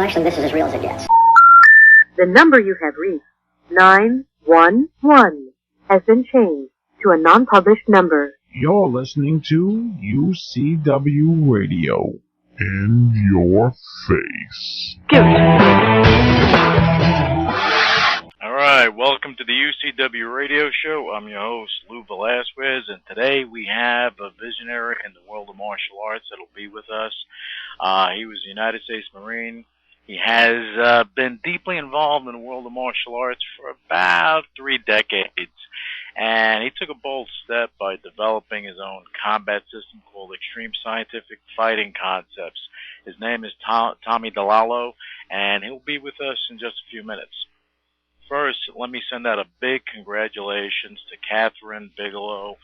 actually, this is as real as it gets. The number you have reached, 911, has been changed to a non-published number. You're listening to UCW Radio. In your face. Alright, welcome to the UCW Radio Show. I'm your host, Louis Velazquez, and today we have a visionary in the world of martial arts that'll be with us. He was a United States Marine. He has been deeply involved in the world of martial arts for about 3 decades. And he took a bold step by developing his own combat system called Extreme Scientific Fighting Concepts. His name is Tommy Di Lallo, and he'll be with us in just a few minutes. First, let me send out a big congratulations to Catherine Bigelow.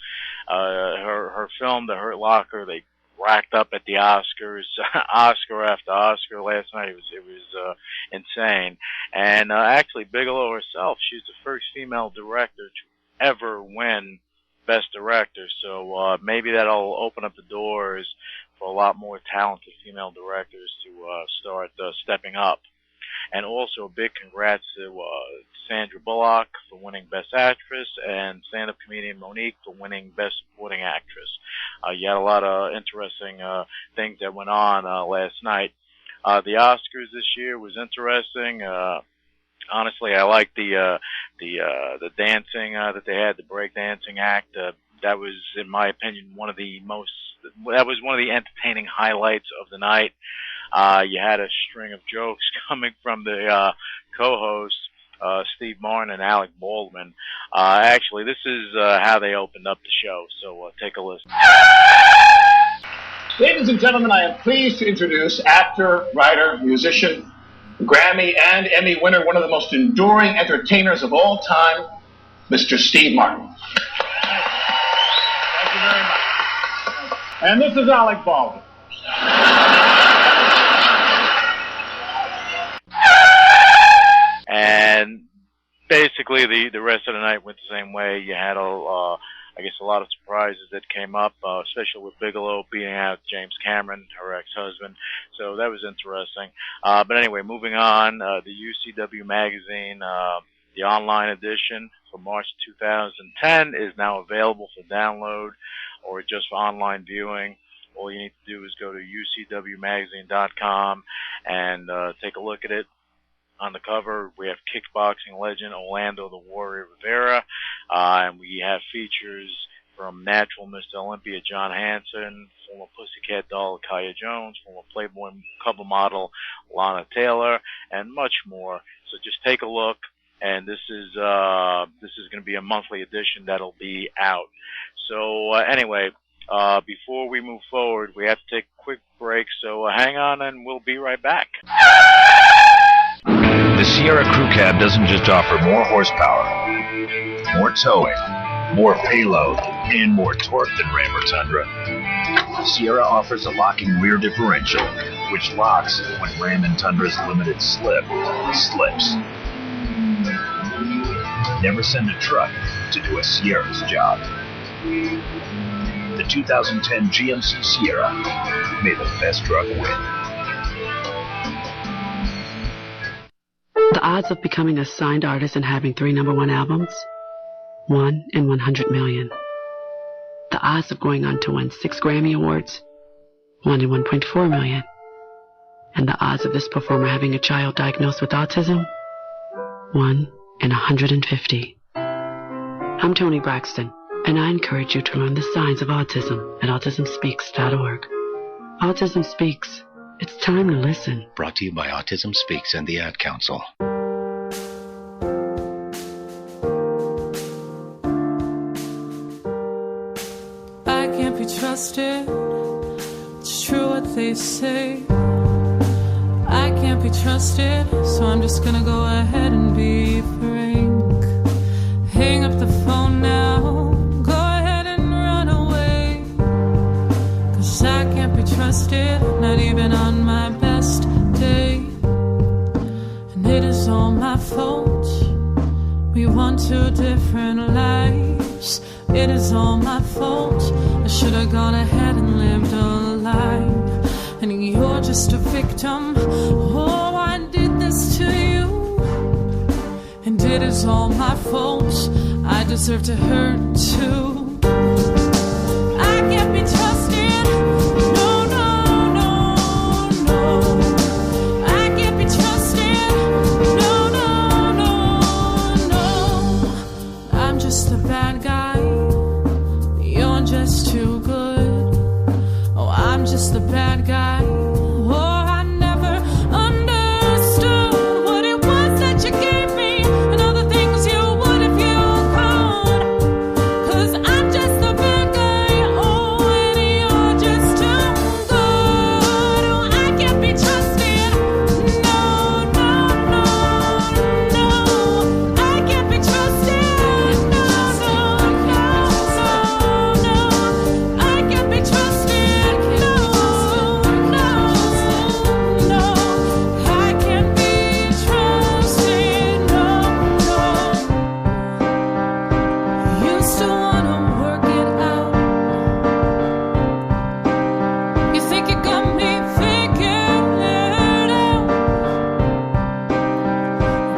Her film, The Hurt Locker, they racked up at the Oscars, Oscar after Oscar last night. It was insane. And actually, Bigelow herself, she's the first female director to ever win Best Director, so maybe that'll open up the doors for a lot more talented female directors to start stepping up. And also a big congrats to Sandra Bullock for winning Best Actress and stand-up comedian Monique for winning Best Supporting Actress. You had a lot of interesting things that went on last night. The Oscars this year was interesting. Honestly, I liked the dancing that they had, the break dancing act. That was, in my opinion, one of the entertaining highlights of the night. You had a string of jokes coming from the co-hosts, Steve Martin and Alec Baldwin. Actually, this is how they opened up the show, so take a listen. Ladies and gentlemen, I am pleased to introduce actor, writer, musician, Grammy and Emmy winner, one of the most enduring entertainers of all time, Mr. Steve Martin. Thank you very much. And this is Alec Baldwin. And basically the rest of the night went the same way. You had a lot of surprises that came up, especially with Bigelow beating out James Cameron, her ex-husband. So that was interesting. But anyway, moving on, the UCW magazine, the online edition for March 2010 is now available for download or just for online viewing. All you need to do is go to ucwmagazine.com and take a look at it. On the cover, we have kickboxing legend Orlando the Warrior Rivera, and we have features from natural Mr. Olympia John Hanson, former Pussycat Doll Kaya Jones, former Playboy cover model Lana Taylor, and much more. So just take a look, and this is going to be a monthly edition that'll be out. So anyway, before we move forward, we have to take a quick break. So hang on, and we'll be right back. The Sierra Crew Cab doesn't just offer more horsepower, more towing, more payload, and more torque than Ram or Tundra. Sierra offers a locking rear differential, which locks when Ram and Tundra's limited slip slips. Never send a truck to do a Sierra's job. The 2010 GMC Sierra, may the best truck win. The odds of becoming a signed artist and having 3 #1 albums? 1 in 100 million. The odds of going on to win 6 Grammy Awards? 1 in 1.4 million. And the odds of this performer having a child diagnosed with autism? 1 in 150. I'm Toni Braxton, and I encourage you to learn the signs of autism at autismspeaks.org. Autism Speaks. It's time to listen. Brought to you by Autism Speaks and the Ad Council. I can't be trusted. It's true what they say. I can't be trusted, so I'm just gonna go ahead and be frank. Hang up the phone now. Go ahead and run away. 'Cause I can't be trusted, not even on my best day. And it is all my fault. We want 2 different lives. It is all my fault. I should have gone ahead and lived a life. and you're just a victim. Oh, I did this to you, and it is all my fault. I deserve to hurt too. I can't be trusted. No, no, no, no. I can't be trusted. No, no, no, no. I'm just the bad guy. You're just too good. Oh, I'm just the bad guy. Oh, I never understood what it was that you gave me and all the things you would if you could. 'Cause I'm just the bad guy. Oh, and you're just too good. Oh, I can't be trusted. No, no, no, no. I can't be trusted. No, no, no, no. I can't be trusted. No, no, no. I can't be trusted. No, no. You still wanna work it out. You think you got me figured out.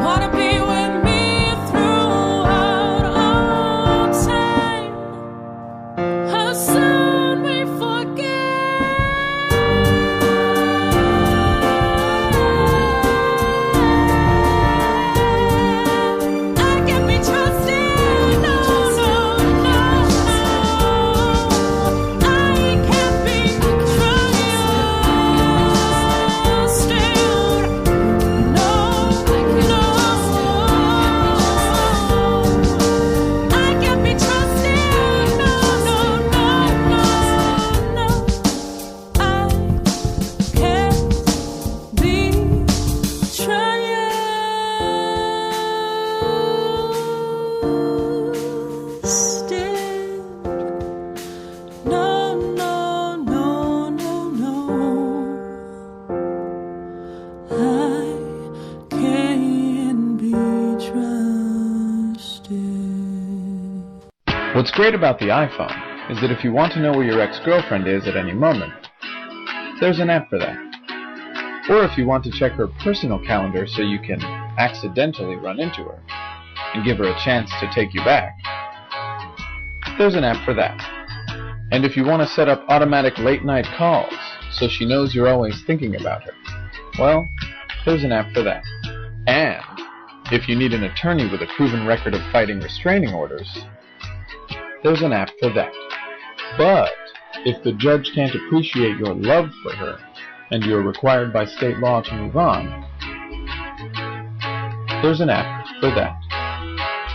Wanna be with me throughout all time. How soon we forget. I can't be trusted. No, no, no, no. I can't be trusted. No, no. I can't be trusted. No, no, no, no, no. I can't be trusted. No, no, no, no, no. I can't be trusted. What's great about the iPhone is that if you want to know where your ex-girlfriend is at any moment, there's an app for that. Or if you want to check her personal calendar so you can accidentally run into her and give her a chance to take you back, there's an app for that. And if you want to set up automatic late-night calls so she knows you're always thinking about her, well, there's an app for that. And if you need an attorney with a proven record of fighting restraining orders, there's an app for that. But if the judge can't appreciate your love for her and you're required by state law to move on, there's an app for that.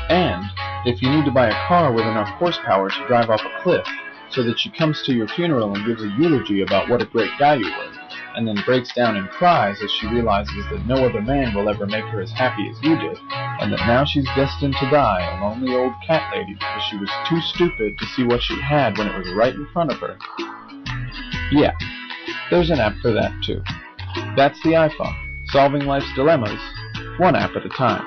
And if you need to buy a car with enough horsepower to drive off a cliff so that she comes to your funeral and gives a eulogy about what a great guy you were, and then breaks down and cries as she realizes that no other man will ever make her as happy as you did, and that now she's destined to die a lonely old cat lady because she was too stupid to see what she had when it was right in front of her, yeah, there's an app for that too. That's the iPhone, solving life's dilemmas, one app at a time.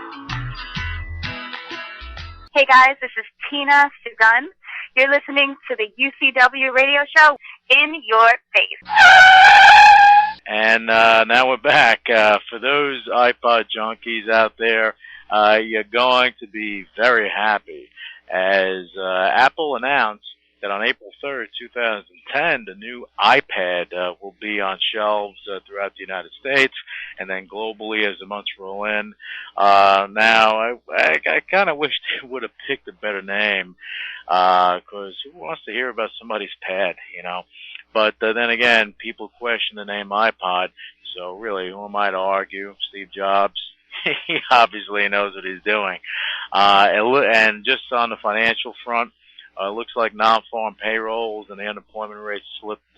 Hey guys, this is Tina Sugun. You're listening to the UCW radio show, In Your Face. And now we're back. For those iPod junkies out there, you're going to be very happy as Apple announced that on April 3rd, 2010, the new iPad will be on shelves throughout the United States and then globally as the months roll in. Now, I kind of wish they would have picked a better name because who wants to hear about somebody's pad, you know? But then again, people question the name iPod, so really, who am I to argue? Steve Jobs, he obviously knows what he's doing. And just on the financial front, it looks like non-farm payrolls and the unemployment rate slipped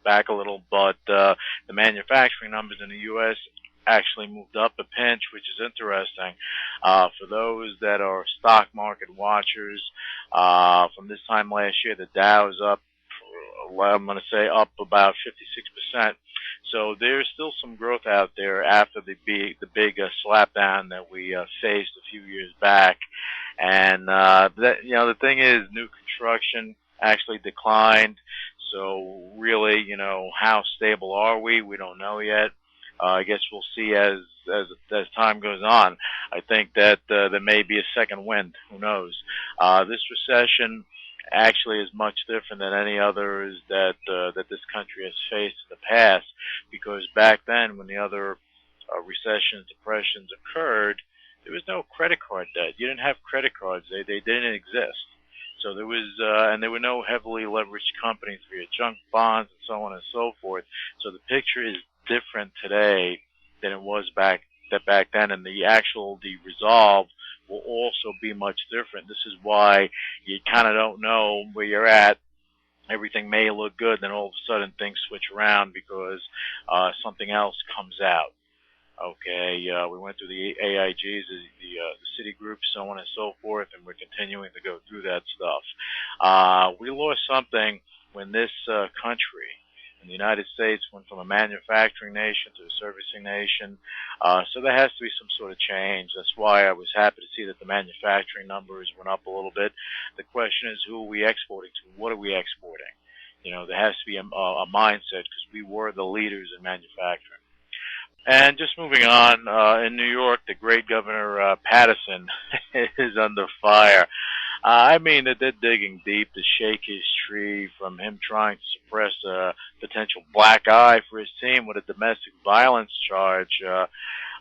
back a little, but the manufacturing numbers in the U.S. actually moved up a pinch, which is interesting. For those that are stock market watchers, from this time last year, the Dow is up, I'm going to say up about 56%. So there's still some growth out there after the big slapdown that we faced a few years back. And the thing is, new construction actually declined. So really, how stable are we? We don't know yet. I guess we'll see as time goes on. I think that there may be a second wind. Who knows? This recession actually is much different than any others that this country has faced in the past, because back then, when the other recessions, depressions occurred, there was no credit card debt. You didn't have credit cards. They didn't exist. So there was, and there were no heavily leveraged companies via junk bonds and so on and so forth. So the picture is different today than it was back then, and the resolve will also be much different. This is why you kind of don't know where you're at. Everything may look good, then all of a sudden things switch around because something else comes out. Okay, we went through the AIGs, the city groups, so on and so forth, and we're continuing to go through that stuff. We lost something when this country, in the United States, went from a manufacturing nation to a servicing nation. So there has to be some sort of change. That's why I was happy to see that the manufacturing numbers went up a little bit. The question is, who are we exporting to? What are we exporting? There has to be a mindset, because we were the leaders in manufacturing. And just moving on, in New York, the great Governor Patterson is under fire. I mean that they're digging deep to shake his tree from him trying to suppress a potential black eye for his team with a domestic violence charge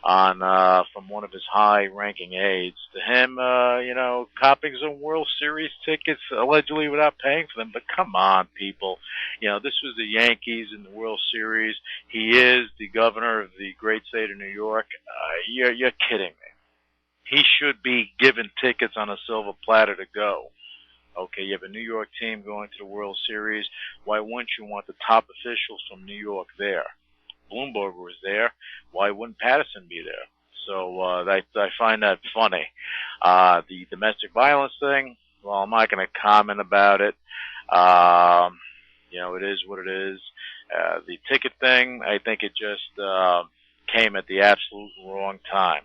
from one of his high-ranking aides. To him, copping some World Series tickets allegedly without paying for them. But come on, people. This was the Yankees in the World Series. He is the governor of the great state of New York. You're kidding me. He should be given tickets on a silver platter to go. Okay, you have a New York team going to the World Series. Why wouldn't you want the top officials from New York there? Bloomberg was there. Why wouldn't Patterson be there? So I find that funny. The domestic violence thing, well, I'm not going to comment about it. It is what it is. The ticket thing, I think it just came at the absolute wrong time.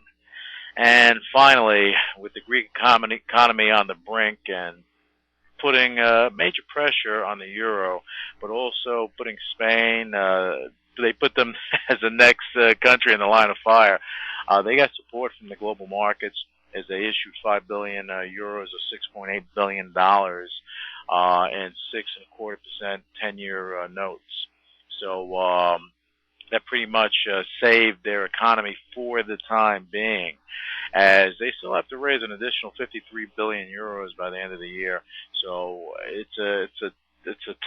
And finally, with the Greek economy on the brink and putting major pressure on the euro, but also putting Spain, they put them as the next country in the line of fire. They got support from the global markets as they issued 5 billion euros or $6.8 billion in 6.25% 10-year notes. So that pretty much saved their economy for the time being, as they still have to raise an additional 53 billion euros by the end of the year. So it's a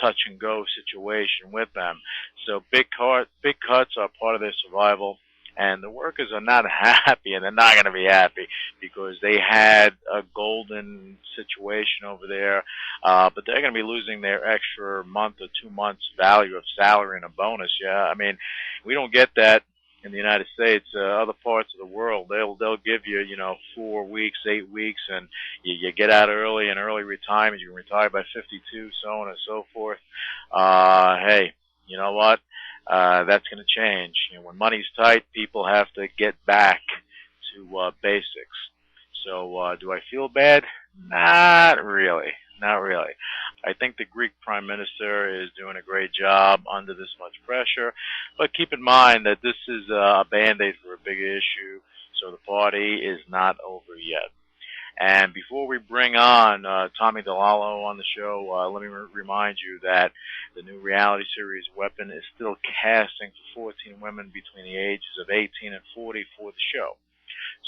touch and go situation with them. So big cuts are part of their survival, and the workers are not happy, and they're not going to be happy because they had a golden situation over there, but they're going to be losing their extra month or 2 months value of salary and a bonus. Yeah, I mean, we don't get that in the United States. Other parts of the world, they'll give you 4 weeks, 8 weeks, and you get out early and early retirement. You can retire by 52, so on and so forth. Hey, you know what? That's going to change. When money's tight, people have to get back to basics. So do I feel bad? Not really. Not really. I think the Greek Prime Minister is doing a great job under this much pressure. But keep in mind that this is a Band-Aid for a bigger issue, so the party is not over yet. And before we bring on Tommy Di Lallo on the show, let me remind you that the new reality series Weapon is still casting for 14 women between the ages of 18 and 40 for the show.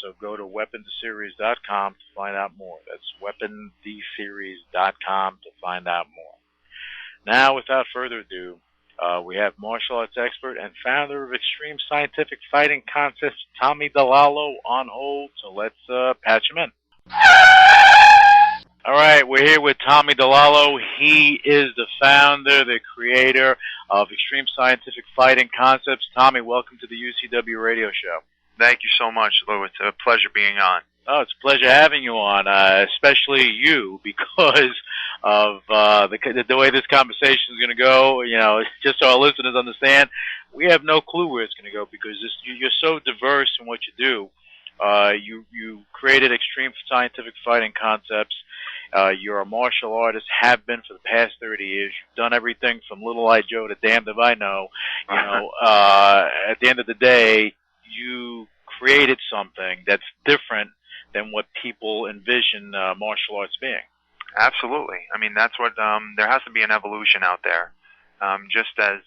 So go to weapontheseries.com to find out more. That's weapontheseries.com to find out more. Now, without further ado, we have martial arts expert and founder of Extreme Scientific Fighting Concepts, Tommy Di Lallo, on hold. So let's patch him in. All right, we're here with Tommy Di Lallo. He is the founder, the creator of Extreme Scientific Fighting Concepts. Tommy, welcome to the UCW radio show. Thank you so much, Lou. It's a pleasure being on. Oh, it's a pleasure having you on, especially you, because of the way this conversation is going to go. Just so our listeners understand, we have no clue where it's going to go because you're so diverse in what you do. You created Extreme Scientific Fighting Concepts, You're a martial artist, have been for the past 30 years. You've done everything from Little Eye Joe to Damned If I Know. You know, at the end of the day, you created something that's different than what people envision martial arts being. Absolutely. I mean, that's what, there has to be an evolution out there. Just as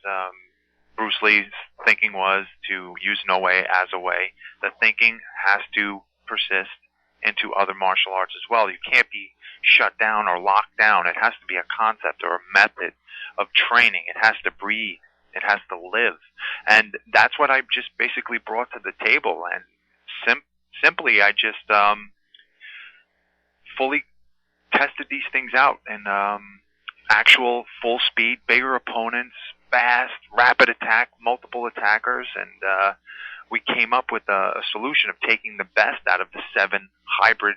Bruce Lee's thinking was to use no way as a way, the thinking has to persist into other martial arts as well. You can't be shut down or locked down. It has to be a concept or a method of training. It has to breathe. It has to live. And that's what I just basically brought to the table. And simply, I just fully tested these things out in actual full speed, bigger opponents, fast, rapid attack, multiple attackers, and we came up with a solution of taking the best out of the 7 hybrid,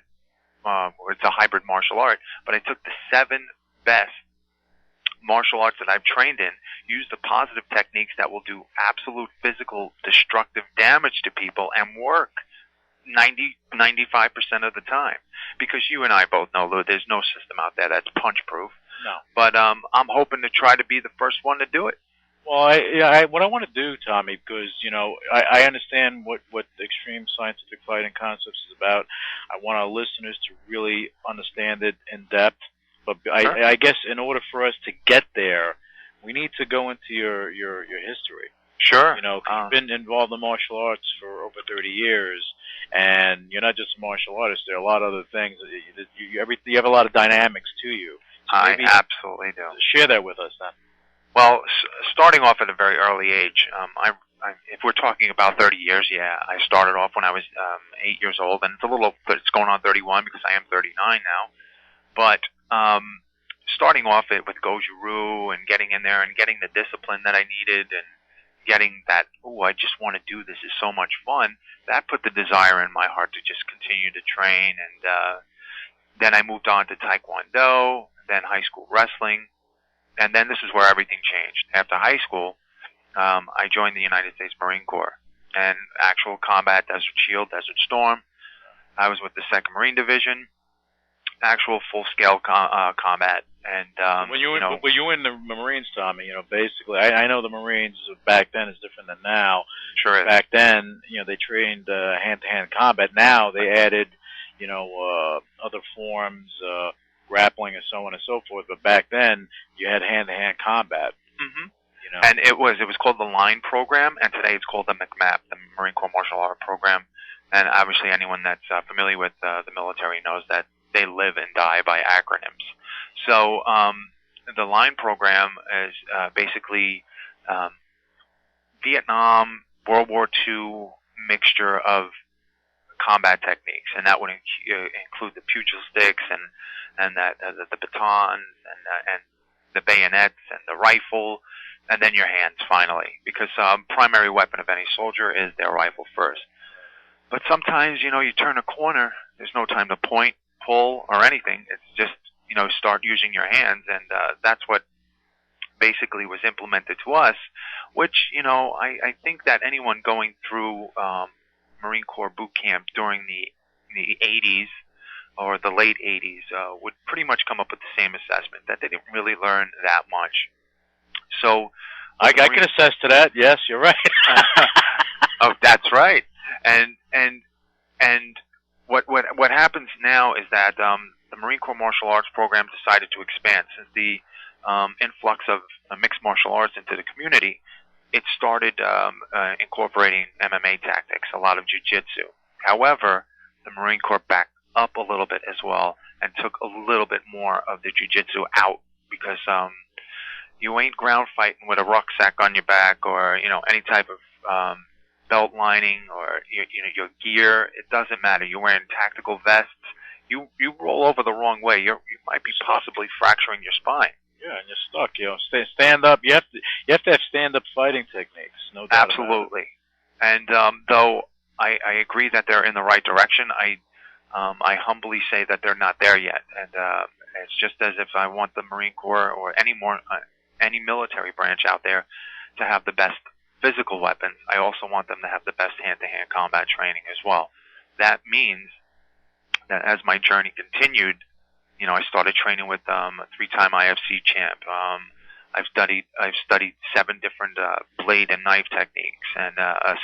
it's a hybrid martial art, but I took the 7 best martial arts that I've trained in, used the positive techniques that will do absolute physical destructive damage to people and work 95% of the time. Because you and I both know, Lou, there's no system out there that's punch-proof. No. But I'm hoping to try to be the first one to do it. Well, what I want to do, Tommy, because, you know, I understand what extreme scientific fighting concepts is about. I want our listeners to really understand it in depth. But Sure. I guess in order for us to get there, we need to go into your history. Sure. You know, 'cause you've been involved in martial arts for over 30 years, and you're not just a martial artist. There are a lot of other things. You have a lot of dynamics to you. So I maybe absolutely do. share that with us then. Well, starting off at a very early age, if we're talking about 30 years, yeah, I started off when I was 8 years old, and it's going on 31 because I am 39 now. But starting off it with Goju-Ryu and getting in there and getting the discipline that I needed and getting that, I just want to do this, is so much fun, that put the desire in my heart to just continue to train. And then I moved on to Taekwondo, then high school wrestling, and then this is where everything changed. After high school, I joined the United States Marine Corps, and actual combat, Desert Shield, Desert Storm. I was with the 2nd Marine Division, actual full-scale combat. And when you were in the Marines, Tommy, you know, basically, I know the Marines back then is different than now. Sure is. Back then, you know, they trained hand-to-hand combat. Now they added, you know, other forms, grappling and so on and so forth. But back then, you had hand-to-hand combat. Mm-hmm. You know, and it was called the Line Program, and today it's called the MCMAP, the Marine Corps Martial Art Program. And obviously, anyone that's familiar with the military knows that they live and die by acronyms. So the Line Program is basically Vietnam, World War II mixture of combat techniques, and that would include the pugil sticks and the batons and the bayonets and the rifle, and then your hands finally, because primary weapon of any soldier is their rifle first. But sometimes, you know, you turn a corner, there's no time to point, pull, or anything. It's just, you know, start using your hands, and that's what basically was implemented to us, which, you know, I think that anyone going through Marine Corps boot camp during the 80s or the late 80s would pretty much come up with the same assessment, that they didn't really learn that much. So I can attest to that. Yes, you're right. Oh, that's right. And what happens now is that the Marine Corps Martial Arts Program decided to expand. Since the influx of mixed martial arts into the community, it started incorporating MMA tactics, a lot of jiu-jitsu. However, the Marine Corps backed up a little bit as well and took a little bit more of the jiu-jitsu out, because you ain't ground fighting with a rucksack on your back or, you know, any type of belt lining or your gear. It doesn't matter. You're wearing tactical vests. You roll over the wrong way, you might be possibly fracturing your spine. Yeah, and you're stuck. You know, stand up. You have to have stand up fighting techniques. No doubt. Absolutely. And though I agree that they're in the right direction, I humbly say that they're not there yet. And it's just as if I want the Marine Corps or any military branch out there to have the best physical weapons. I also want them to have the best hand-to-hand combat training as well. That means that as my journey continued I started training with a 3-time IFC champ. I've studied 7 different blade and knife techniques and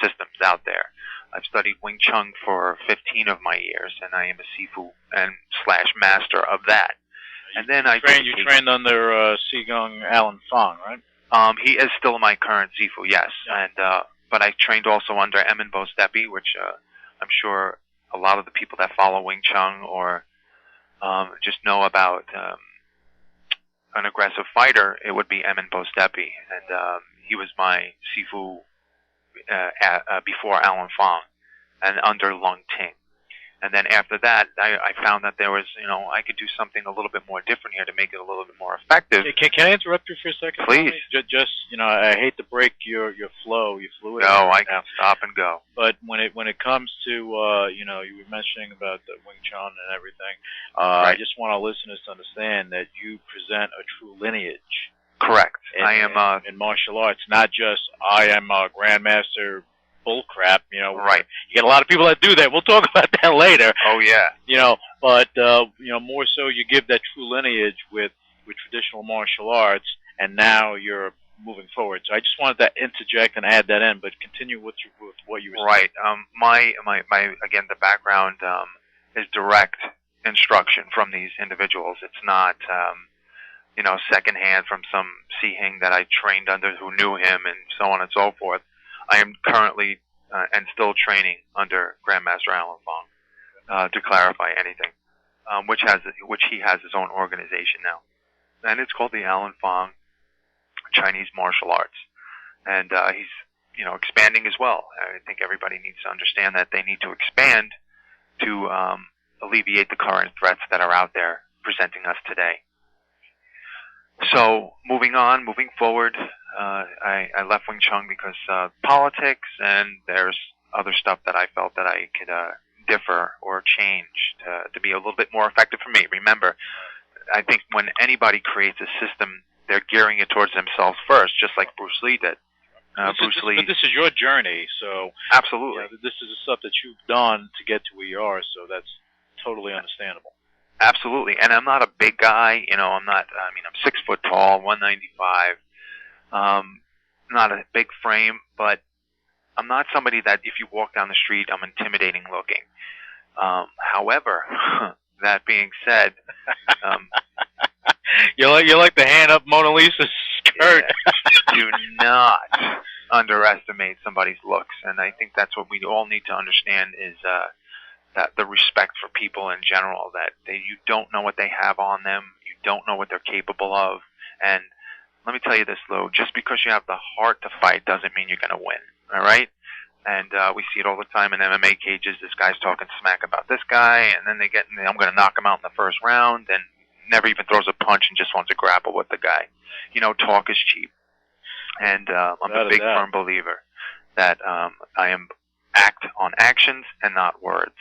systems out there. I've studied Wing Chun for 15 of my years, and I am a Sifu and / master of that. And then you trained under Sigong Alan Fong, right? He is still my current Sifu, yes. Yeah. And but I trained also under Emin Bostepi, which I'm sure a lot of the people that follow Wing Chun or just know about an aggressive fighter, it would be Emin Bostepi, and he was my Sifu before Alan Fong and under Lung Ting. And then after that, I found that there was, I could do something a little bit more different here to make it a little bit more effective. Can I interrupt you for a second? Please. Just I hate to break your flow, your fluidity. No, I can stop and go. But when it comes to, you were mentioning about the Wing Chun and everything, right. I just want our listeners to understand that you present a true lineage. Correct. I am in martial arts, not just I am a grandmaster bullcrap, Right. You get a lot of people that do that. We'll talk about that later. Oh yeah. But more so you give that true lineage with traditional martial arts, and now you're moving forward. So I just wanted to interject and add that in, but continue with what you were saying. Right. My again, the background is direct instruction from these individuals. It's not secondhand from some Sihing that I trained under who knew him and so on and so forth. I am currently and still training under Grandmaster Alan Fong, to clarify anything, which he has his own organization now, and it's called the Alan Fong Chinese Martial Arts, and he's expanding as well. I think everybody needs to understand that they need to expand to alleviate the current threats that are out there presenting us today. So moving forward, I left Wing Chun because politics, and there's other stuff that I felt that I could differ or change to be a little bit more effective for me. Remember, I think when anybody creates a system, they're gearing it towards themselves first, just like Bruce Lee did. But this is your journey, so absolutely, this is the stuff that you've done to get to where you are, so that's totally understandable. Absolutely, and I'm not a big guy. I'm 6 foot tall, 195. Not a big frame, but I'm not somebody that if you walk down the street, I'm intimidating looking. However, that being said, you're like the hand up Mona Lisa's skirt. Yeah, do not underestimate somebody's looks, and I think that's what we all need to understand is that the respect for people in general, that you don't know what they have on them, you don't know what they're capable of, and let me tell you this, Lou, just because you have the heart to fight doesn't mean you're going to win, all right? And we see it all the time in MMA cages. This guy's talking smack about this guy, and then I'm going to knock him out in the first round, and never even throws a punch and just wants to grapple with the guy. Talk is cheap. And I'm a big firm believer that I act on actions and not words.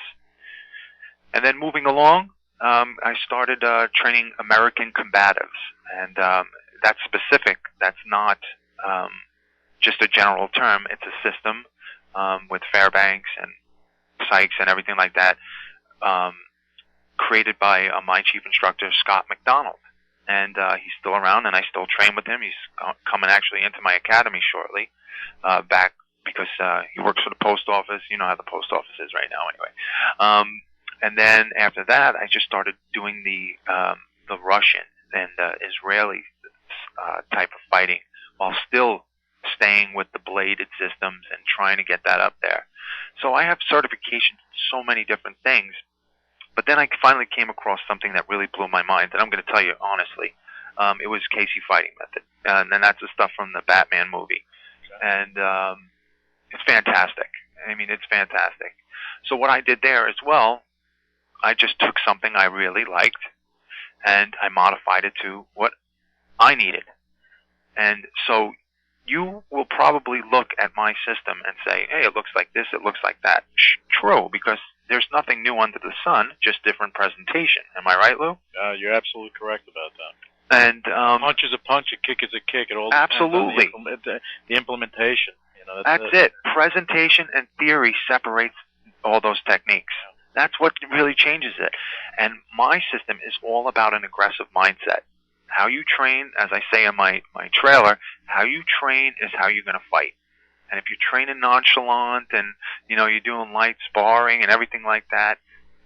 And then moving along, I started training American combatives, and that's specific. That's not just a general term. It's a system with Fairbanks and Sykes and everything like that, created by my chief instructor, Scott McDonald. And he's still around, and I still train with him. He's coming actually into my academy shortly, back because he works for the post office. You know how the post office is right now anyway. And then after that, I just started doing the Russian and Israeli type of fighting, while still staying with the bladed systems and trying to get that up there. So I have certifications in so many different things. But then I finally came across something that really blew my mind, and I'm going to tell you honestly. It was Casey Fighting Method, and that's the stuff from the Batman movie. And it's fantastic. It's fantastic. So what I did there as well, I just took something I really liked, and I modified it to what I needed. And so you will probably look at my system and say, hey, it looks like this, it looks like that. True, because there's nothing new under the sun, just different presentation. Am I right, Lou? You're absolutely correct about that. And a punch is a punch, a kick is a kick. It all absolutely depends on the implementation. That's it. Presentation and theory separates all those techniques. That's what really changes it. And my system is all about an aggressive mindset. How you train, as I say in my trailer, how you train is how you're going to fight. And if you're training nonchalant and, you're doing light sparring and everything like that,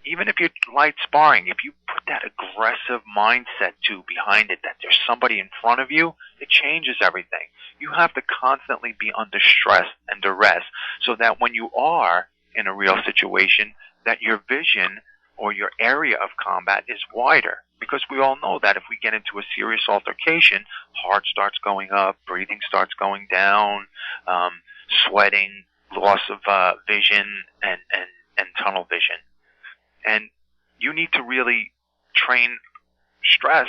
even if you're light sparring, if you put that aggressive mindset behind it, that there's somebody in front of you, it changes everything. You have to constantly be under stress and duress so that when you are in a real situation, that your vision or your area of combat is wider. Because we all know that if we get into a serious altercation, heart starts going up, breathing starts going down, sweating, loss of vision, and tunnel vision. And you need to really train stress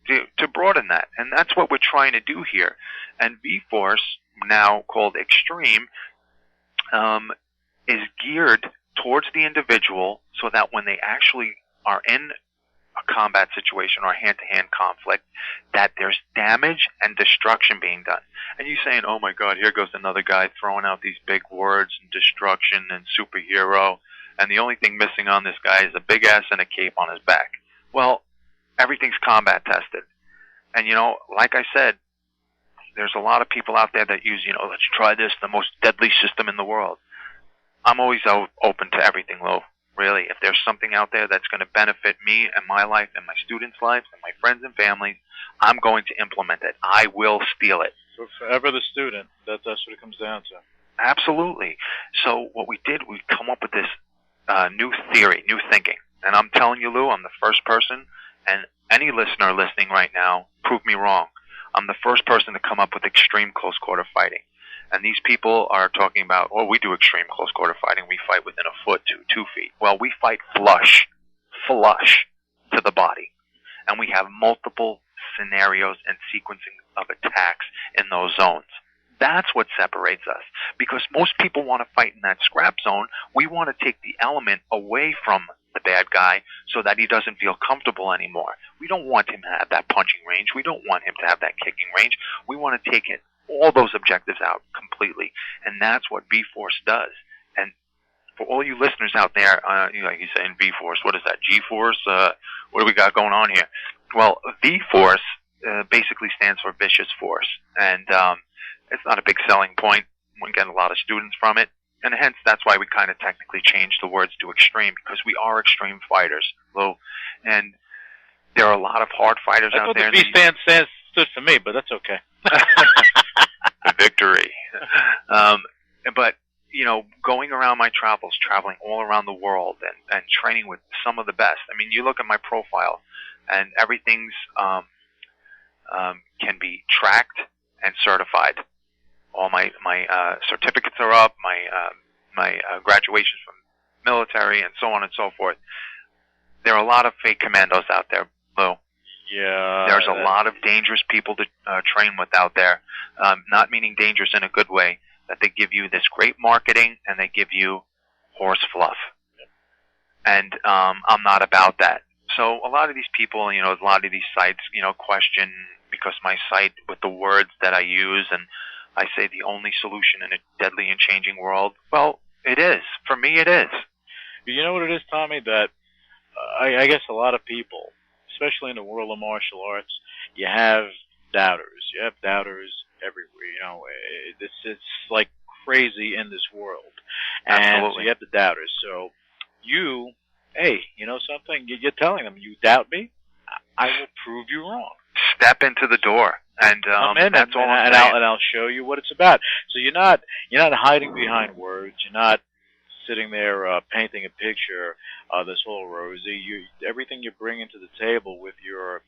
to broaden that. And that's what we're trying to do here. And V-Force, now called Extreme, is geared towards the individual so that when they actually are in a combat situation or a hand-to-hand conflict, that there's damage and destruction being done. And you're saying, oh my God, here goes another guy throwing out these big words and destruction and superhero, and the only thing missing on this guy is a big ass and a cape on his back. Well, everything's combat tested. And like I said, there's a lot of people out there that use, let's try this, the most deadly system in the world. I'm always open to everything, Lou. Really, if there's something out there that's going to benefit me and my life and my students' lives and my friends and families, I'm going to implement it. I will steal it. So forever the student. That's what it comes down to. Absolutely. So what we did, we come up with this new theory, new thinking. And I'm telling you, Lou, I'm the first person, and any listener listening right now, prove me wrong. I'm the first person to come up with extreme close quarter fighting. And these people are talking about, we do extreme close quarter fighting. We fight within a foot to 2 feet. Well, we fight flush to the body. And we have multiple scenarios and sequencing of attacks in those zones. That's what separates us. Because most people want to fight in that scrap zone. We want to take the element away from the bad guy so that he doesn't feel comfortable anymore. We don't want him to have that punching range. We don't want him to have that kicking range. We want to take all those objectives out completely. And that's what V-Force does. And for all you listeners out there, like you say in V-Force, what is that? G-Force? What do we got going on here? Well, V-Force basically stands for vicious force. And it's not a big selling point. We get a lot of students from it. And hence, that's why we kind of technically changed the words to extreme, because we are extreme fighters, Lou. And there are a lot of hard fighters out there. I thought the V stood for me, but that's okay. Victory. But, going around my travels, traveling all around the world and training with some of the best. I mean, you look at my profile and everything's can be tracked and certified. All my certificates are up, my graduations from military and so on and so forth. There are a lot of fake commandos out there, Lou. Yeah. There's a lot of dangerous people to train with out there, not meaning dangerous in a good way, that they give you this great marketing and they give you horse fluff. And I'm not about that. So a lot of these people, a lot of these sites, question, because my site with the words that I use, and I say the only solution in a deadly and changing world. Well, it is. For me, it is. You know what it is, Tommy? That I guess a lot of people, especially in the world of martial arts, you have doubters. You have doubters everywhere. It's like crazy in this world. And Absolutely. so you have the doubters. So hey, something? You're telling them, you doubt me? I will prove you wrong. Step into the door. And that's all I'm saying. And I'll show you what it's about. So you're not hiding behind words. You're not sitting there painting a picture that's all rosy. Everything you're bringing to the table with your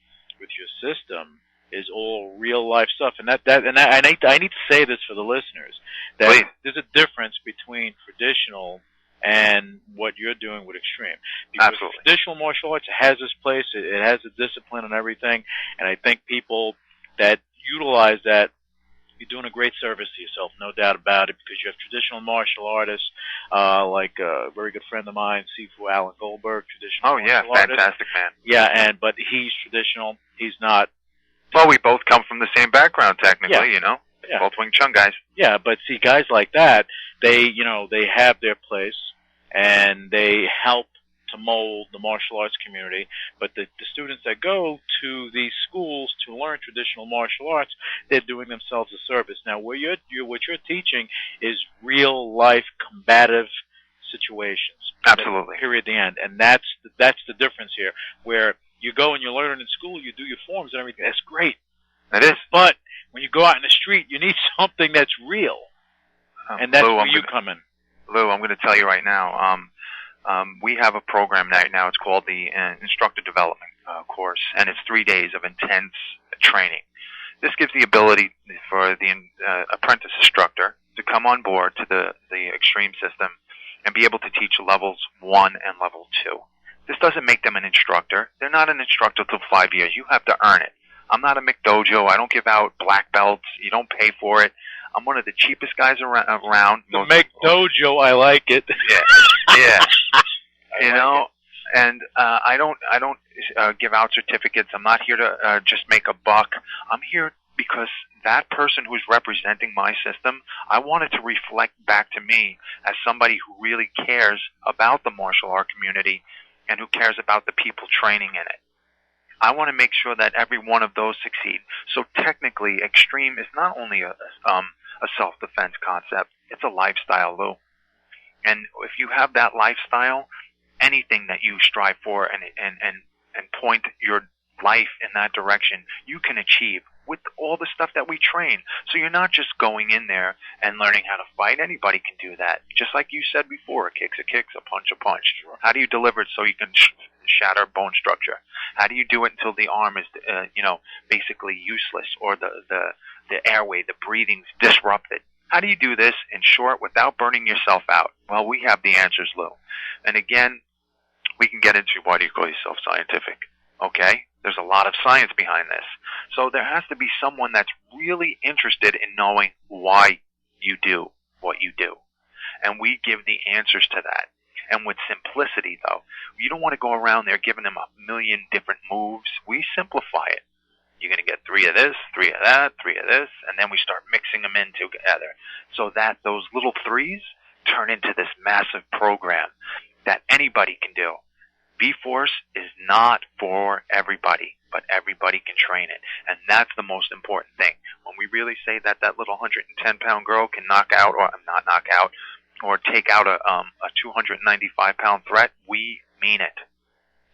system is all real life stuff. And I need to say this for the listeners, that Please. There's a difference between traditional and what you're doing with extreme. Because Absolutely. Traditional martial arts has its place. It has a discipline and everything. And I think people that utilize that, you're doing a great service to yourself, no doubt about it, because you have traditional martial artists, like a very good friend of mine, Sifu Alan Goldberg, traditional martial artist. Fantastic man. Yeah, but he's traditional. He's not. Well, we both come from the same background, technically, Yeah. Both Wing Chun guys. Yeah, but see, guys like that, they have their place, and they help to mold the martial arts community, but the students that go to these schools to learn traditional martial arts, they're doing themselves a service. Now, what you're teaching is real life combative situations. Absolutely. Period. The end. And that's the difference here. Where you go and you learn in school, you do your forms and everything. That's great. It is. But when you go out in the street, you need something that's real, and that's where you come in. Lou, I'm going to tell you right now. We have a program right now. It's called the Instructor Development Course, and it's 3 days of intense training. This gives the ability for the apprentice instructor to come on board to the extreme system and be able to teach levels 1 and level 2. This doesn't make them an instructor. They're not an instructor till 5 years. You have to earn it. I'm not a McDojo. I don't give out black belts. You don't pay for it. I'm one of the cheapest guys around. The McDojo, I like it. Yeah. You know, and I don't give out certificates. I'm not here to just make a buck. I'm here because that person who's representing my system, I want it to reflect back to me as somebody who really cares about the martial art community and who cares about the people training in it. I want to make sure that every one of those succeed. So technically, extreme is not only a self-defense concept, it's a lifestyle, Lou. And if you have that lifestyle, anything that you strive for and point your life in that direction, you can achieve with all the stuff that we train. So you're not just going in there and learning how to fight. Anybody can do that. Just like you said before, a kick's a kick, a punch a punch. How do you deliver it so you can shatter bone structure? How do you do it until the arm is, basically useless, or the airway, the breathing's disrupted? How do you do this, in short, without burning yourself out? Well, we have the answers, Lou. And again, we can get into why do you call yourself scientific, okay? There's a lot of science behind this. So there has to be someone that's really interested in knowing why you do what you do. And we give the answers to that. And with simplicity, though, you don't want to go around there giving them a million different moves. We simplify it. You're going to get 3 of this, 3 of that, 3 of this, and then we start mixing them in together so that those little 3s turn into this massive program that anybody can do. V-Force is not for everybody, but everybody can train it. And that's the most important thing. When we really say that that little 110-pound girl can knock out, or not knock out, or take out a 295-pound threat, we mean it.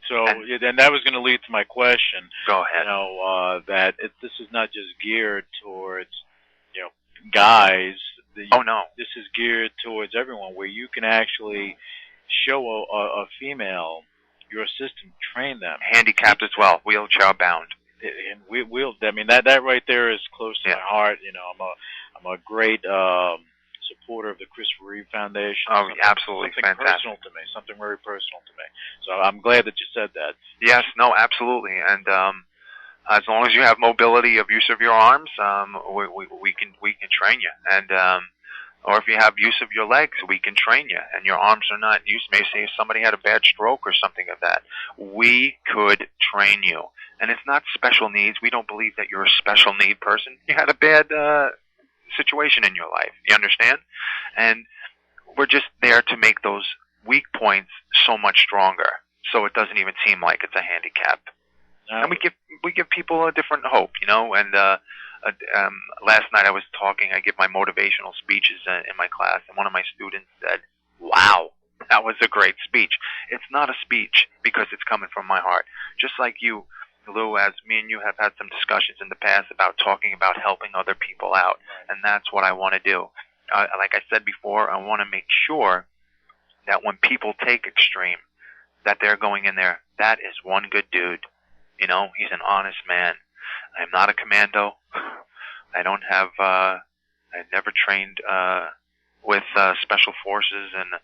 So, and that was going to lead to my question. Go ahead. This is not just geared towards, guys. Oh, no. This is geared towards everyone, where you can actually show a female your system, train them. Handicapped as well, wheelchair bound. And that right there is close to my heart. I'm a great supporter of the Christopher Reeve Foundation. Oh, absolutely fantastic. Something very personal to me. So I'm glad that you said that. Yes, no, absolutely. And as long as you have mobility of use of your arms, we can train you. And or if you have use of your legs, we can train you. And your arms are not used. Maybe say if somebody had a bad stroke or something of that, we could train you. And it's not special needs. We don't believe that you're a special need person. You had a bad situation in your life. You understand? And we're just there to make those weak points so much stronger, so it doesn't even seem like it's a handicap. And we give people a different hope, And last night I give my motivational speeches in my class, and one of my students said, "Wow, that was a great speech." It's not a speech because it's coming from my heart. Just like you, Lou, as me and you have had some discussions in the past about talking about helping other people out, and that's what I want to do. Like I said before, I want to make sure that when people take extreme, that they're going in there, that is one good dude. He's an honest man. I'm not a commando. I don't have, I never trained with special forces and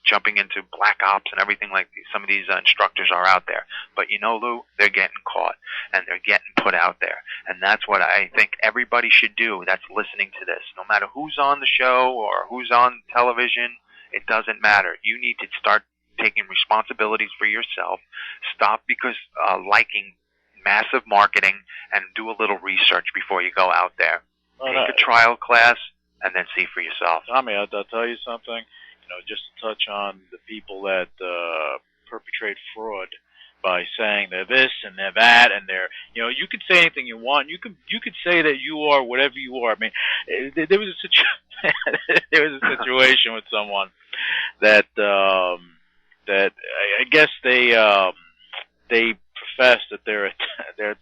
jumping into black ops and everything like some of these instructors are out there. But Lou, they're getting caught and they're getting put out there. And that's what I think everybody should do that's listening to this. No matter who's on the show or who's on television, it doesn't matter. You need to start taking responsibilities for yourself. Stop liking massive marketing and do a little research before you go out there. Take a trial class and then see for yourself. Tommy, I'll tell you something. just to touch on the people that perpetrate fraud by saying they're this and they're that, and they're, you could say anything you want. You could say that you are whatever you are. I mean, there was a situation with someone that I guess they profess that they're a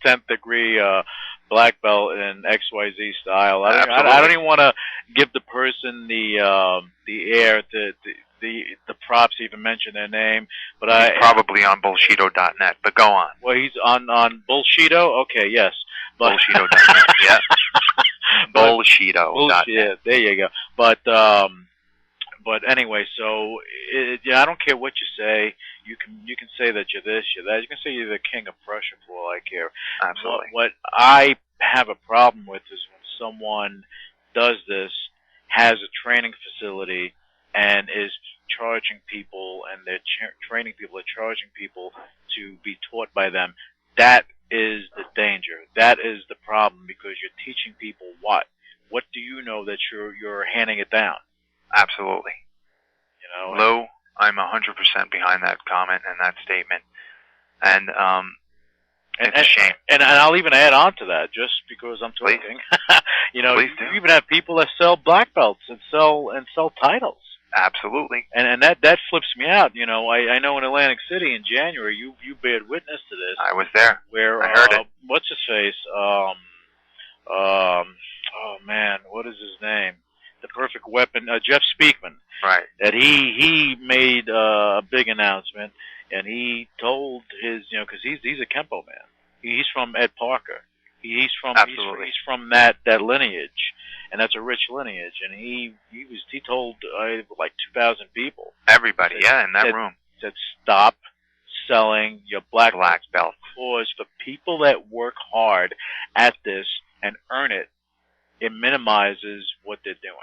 10th degree black belt in XYZ style. I don't even want to give the person the air to the props to even mention their name, but he's probably on bullshido.net. But go on. Well, he's on Bullshido. Okay, yes, bullshido.net. Yeah, bullshido.net. Yeah, there you go. But anyway, so I don't care what you say. You can say that you're this, you're that. You can say you're the king of Prussia for all I care. Absolutely. What I have a problem with is when someone does this, has a training facility, and is charging people, and they're training people, they're charging people to be taught by them. That is the danger. That is the problem, because you're teaching people what? What do you know that you're handing it down? Absolutely. Lou, I'm 100% behind that comment and that statement. And it's a shame. And I'll even add on to that, just because I'm talking. Please do. You even have people that sell black belts and sell titles. Absolutely. And that flips me out. I know in Atlantic City in January, you bared witness to this. I was there. Where I heard it. What's his face? Oh man, what is his name? The Perfect Weapon, Jeff Speakman. Right. That he made a big announcement, and he told his, because he's a Kempo man. He's from Ed Parker. He's from that lineage, and that's a rich lineage. And he told like 2,000 people. Everybody, in that room. Said stop selling your black belt. Because for people that work hard at this and earn it, it minimizes what they're doing.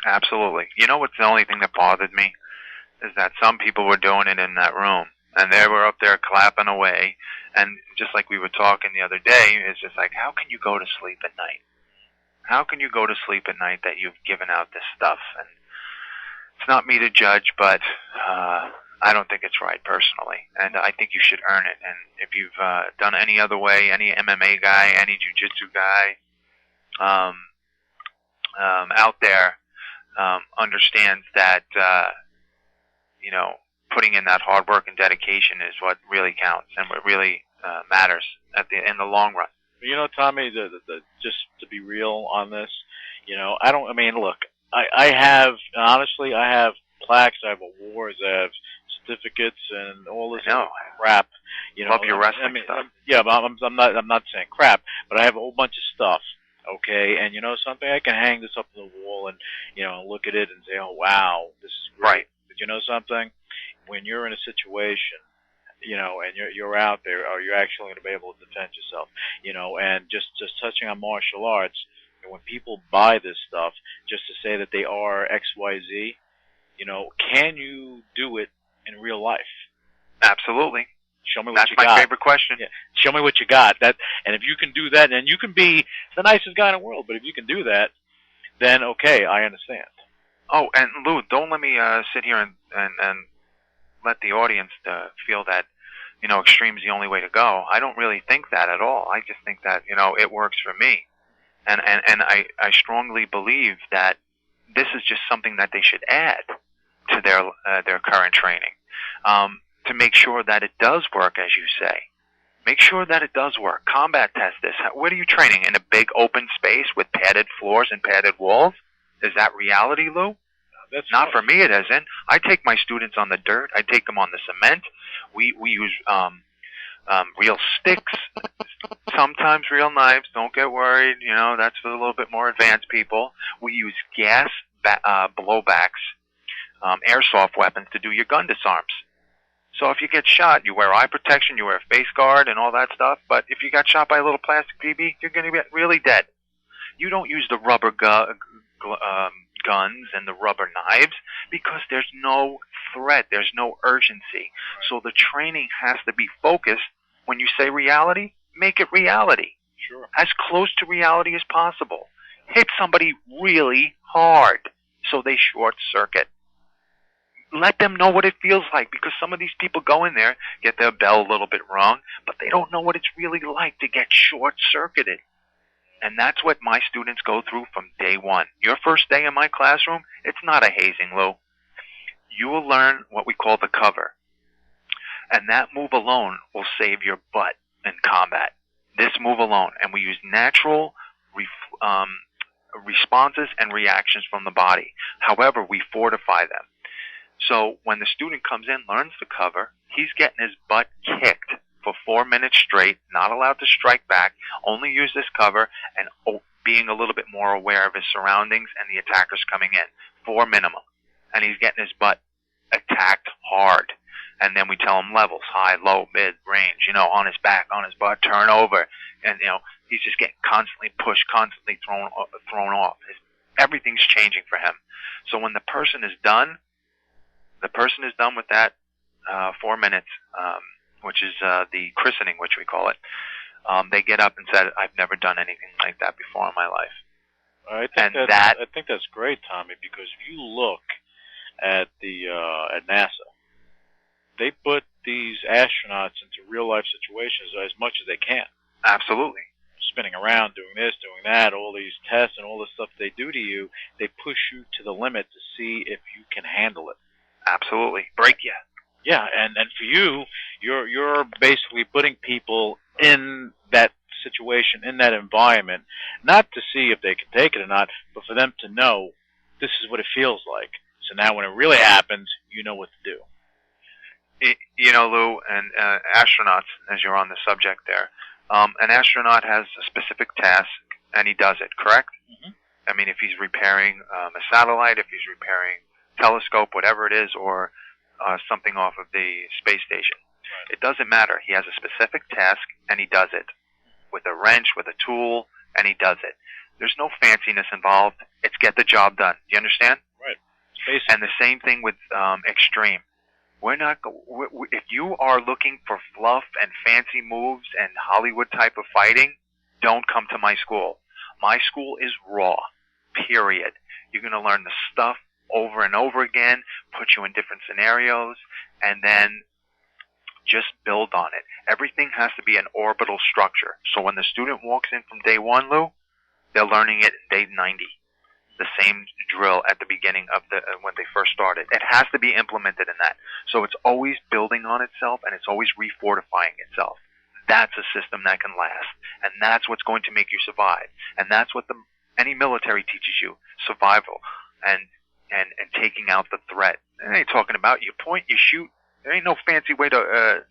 Absolutely. You know what's the only thing that bothered me? Is that some people were doing it in that room, and they were up there clapping away, and just like we were talking the other day, it's just like, how can you go to sleep at night? How can you go to sleep at night that you've given out this stuff? And it's not me to judge, but I don't think it's right personally, and I think you should earn it. And if you've done any other way, any MMA guy, any jiu-jitsu guy out there understands that putting in that hard work and dedication is what really counts and what really matters in the long run. Tommy, just to be real on this, look, I have plaques, I have awards, I have certificates, and all this crap. Love your wrestling stuff. Yeah, but I'm not saying crap, but I have a whole bunch of stuff. Okay, and something, I can hang this up on the wall and look at it and say, oh wow, this is great. Right. But something, when you're in a situation, and you're out there, or you're actually going to be able to defend yourself, and just touching on martial arts, when people buy this stuff just to say that they are XYZ, can you do it in real life? Absolutely. Show me what you got. That's my favorite question. Yeah. Show me what you got. And if you can do that, and you can be the nicest guy in the world, but if you can do that, then okay, I understand. Oh, and Lou, don't let me sit here and let the audience feel that extreme is the only way to go. I don't really think that at all. I just think that it works for me, and I strongly believe that this is just something that they should add to their current training. To make sure that it does work, as you say. Make sure that it does work. Combat test this. What are you training? In a big open space with padded floors and padded walls? Is that reality, Lou? That's not for me, it isn't. I take my students on the dirt. I take them on the cement. We use real sticks, sometimes real knives. Don't get worried. That's for a little bit more advanced people. We use gas blowbacks, airsoft weapons to do your gun disarms. So if you get shot, you wear eye protection, you wear a face guard and all that stuff, but if you got shot by a little plastic BB, you're going to get really dead. You don't use the rubber guns and the rubber knives because there's no threat, there's no urgency. So the training has to be focused. When you say reality, make it reality. Sure. As close to reality as possible. Hit somebody really hard so they short circuit. let them know what it feels like, because some of these people go in there, get their bell a little bit wrong, but they don't know what it's really like to get short-circuited. And that's what my students go through from day one. Your first day in my classroom, it's not a hazing, Lou. You will learn what we call the cover. And that move alone will save your butt in combat. This move alone. And we use natural responses and reactions from the body. However, we fortify them. So when the student comes in, learns the cover, he's getting his butt kicked for 4 minutes straight, not allowed to strike back, only use this cover, and being a little bit more aware of his surroundings and the attackers coming in. 4 minimum. And he's getting his butt attacked hard. And then we tell him levels, high, low, mid, range, on his back, on his butt, turn over. And, he's just getting constantly pushed, constantly thrown off. Everything's changing for him. So when the person is done with that 4 minutes, which is the christening, which we call it, they get up and said, I've never done anything like that before in my life. I think that's great, Tommy, because if you look at at NASA, they put these astronauts into real-life situations as much as they can. Absolutely. Spinning around, doing this, doing that, all these tests and all the stuff they do to you, they push you to the limit to see if you can handle it. Absolutely. Break you. Yeah, and for you, you're basically putting people in that situation, in that environment, not to see if they can take it or not, but for them to know this is what it feels like. So now when it really happens, you know what to do. Lou, and astronauts, as you're on the subject there, an astronaut has a specific task, and he does it, correct? Mm-hmm. I mean, if he's repairing a satellite, if he's repairing a telescope, whatever it is, or something off of the space station. Right. It doesn't matter. He has a specific task, and he does it. With a wrench, with a tool, and he does it. There's no fanciness involved. It's get the job done. Do you understand? Right. And the same thing with extreme. If you are looking for fluff and fancy moves and Hollywood type of fighting, don't come to my school. My school is raw, period. You're going to learn the stuff over and over again, put you in different scenarios, and then just build on it. Everything has to be an orbital structure. So when the student walks in from day one, Lou, they're learning it day 90. The same drill at the beginning of when they first started. It has to be implemented in that. So it's always building on itself, and it's always refortifying itself. That's a system that can last, and that's what's going to make you survive. And that's what any military teaches you: survival and taking out the threat. It ain't talking about you point, you shoot. There ain't no fancy way to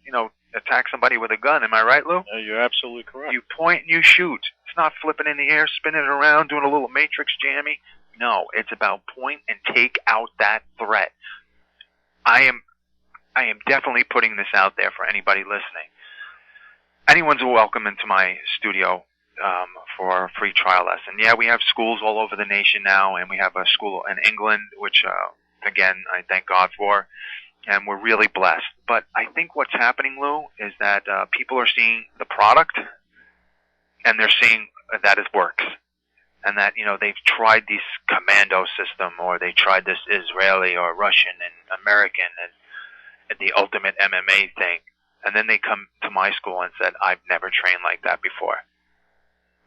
attack somebody with a gun. Am I right, Lou? You're absolutely correct. You point and you shoot. It's not flipping in the air, spinning it around, doing a little matrix jammy. No, it's about point and take out that threat. I am definitely putting this out there for anybody listening. Anyone's welcome into my studio for a free trial lesson. Yeah, we have schools all over the nation now, and we have a school in England, which, again, I thank God for, and we're really blessed. But I think what's happening, Lou, is that people are seeing the product, and they're seeing that it works. And that, they've tried this commando system, or they tried this Israeli or Russian and American and the ultimate MMA thing. And then they come to my school and said, I've never trained like that before.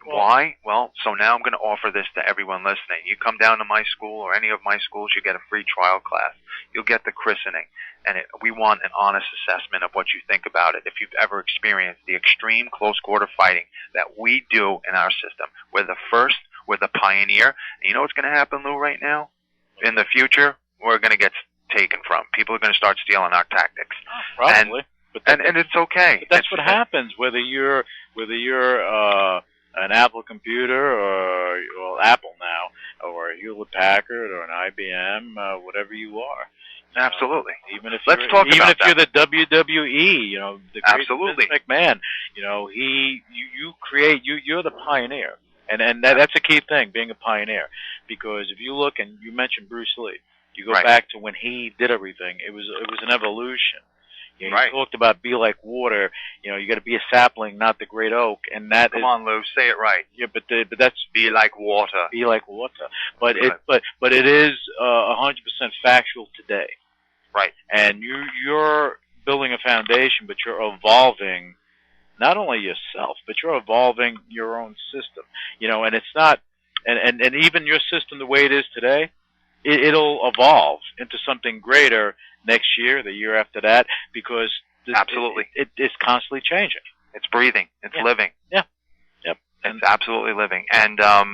Why? Well, so now I'm going to offer this to everyone listening. You come down to my school or any of my schools, you get a free trial class. You'll get the christening. And we want an honest assessment of what you think about it. If you've ever experienced the extreme close-quarter fighting that we do in our system, we're the first, we're the pioneer. And you know what's going to happen, Lou, right now? In the future, we're going to get taken from. People are going to start stealing our tactics. Probably. And it's okay. But that's what happens, whether you're an Apple computer or Apple now, or a Hewlett Packard or an IBM, whatever you are. Absolutely. Even if Let's talk about that. you're the WWE, the great Absolutely. Vince McMahon, you create, you're the pioneer, and that's a key thing, being a pioneer, because if you look, and you mentioned Bruce Lee, you go back to when he did everything, it was an evolution. You talked about be like water. You got to be a sapling, not the great oak, and that. Come on, Lou, say it right. Yeah, but that's be like water. Be like water. But it is 100% factual today. Right. And you're building a foundation, but you're evolving not only yourself, but you're evolving your own system. And it's not, and even your system the way it is today, it'll evolve into something greater next year, the year after that, because absolutely, it's constantly changing. It's breathing. It's living. Yeah. Yep. It's absolutely living. And on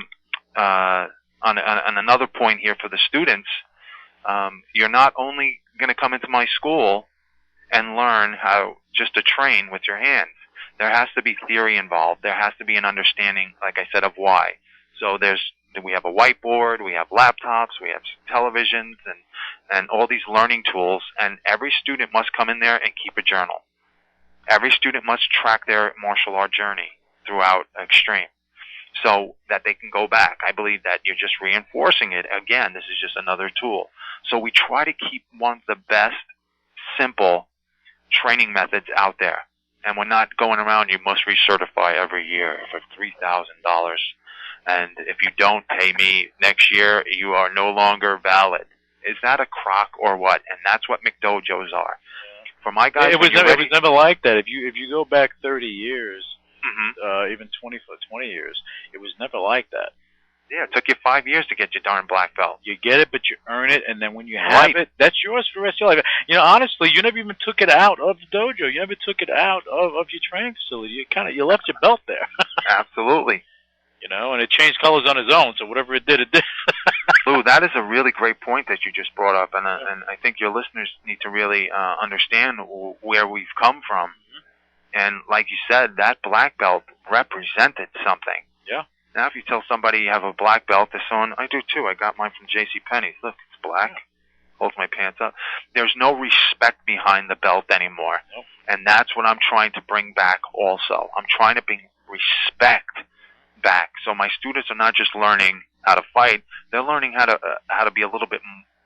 another point here for the students, you're not only going to come into my school and learn how just to train with your hands. There has to be theory involved. There has to be an understanding, like I said, of why. So we have a whiteboard, we have laptops, we have televisions, and all these learning tools, and every student must come in there and keep a journal. Every student must track their martial art journey throughout Extreme so that they can go back. I believe that you're just reinforcing it. Again, this is just another tool. So we try to keep one of the best, simple training methods out there. And we're not going around, you must recertify every year for $3,000. And if you don't pay me next year, you are no longer valid. Is that a crock or what? And that's what McDojos are. For my guys, it was never like that. If you go back 30 years, even 20 years, it was never like that. Yeah, it took you 5 years to get your darn black belt. You get it, but you earn it, and then when you have it, that's yours for the rest of your life. Honestly, you never even took it out of the dojo. You never took it out of your training facility. You left your belt there. Absolutely. And it changed colors on its own, so whatever it did, it did. Lou, that is a really great point that you just brought up, and I think your listeners need to really understand where we've come from. And like you said, that black belt represented something. Yeah. Now, if you tell somebody you have a black belt, they're saying, I do too. I got mine from JCPenney's. Look, it's black. Holds my pants up. There's no respect behind the belt anymore. Nope. And that's what I'm trying to bring back also. I'm trying to bring respect back. So my students are not just learning how to fight. They're learning how to be a little bit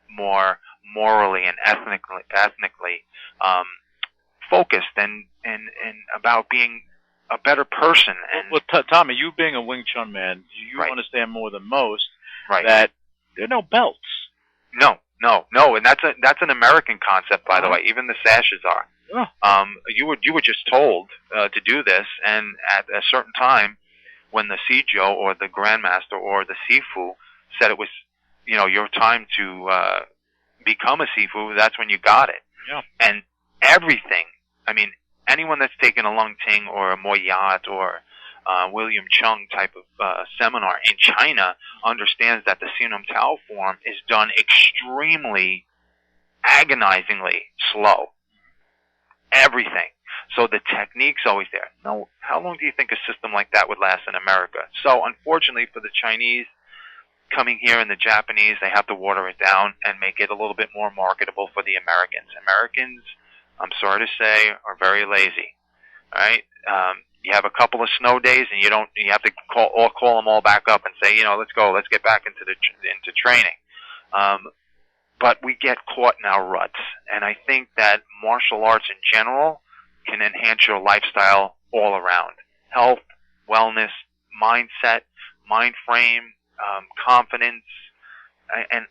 more morally and ethnically focused and about being a better person. And Tommy, you being a Wing Chun man, you understand more than most right. that there are no belts. No, and that's an American concept, by the way. Even the sashes are. Yeah. You were just told to do this, and at a certain time, when the Sijo or the Grandmaster or the Sifu said it was, your time to become a Sifu, that's when you got it. Yeah. And everything. I mean, anyone that's taken a Lung Ting or a Moyat or William Chung type of seminar in China understands that the Sinum Tao form is done extremely agonizingly slow. Everything. So the technique's always there. Now, how long do you think a system like that would last in America? So unfortunately for the Chinese coming here and the Japanese, they have to water it down and make it a little bit more marketable for the Americans. Americans, I'm sorry to say, are very lazy. All right? You have a couple of snow days, and you have to call them all back up and say, let's go, let's get back into training. But we get caught in our ruts, and I think that martial arts in general can enhance your lifestyle all around: health, wellness, mindset, mind frame, confidence, and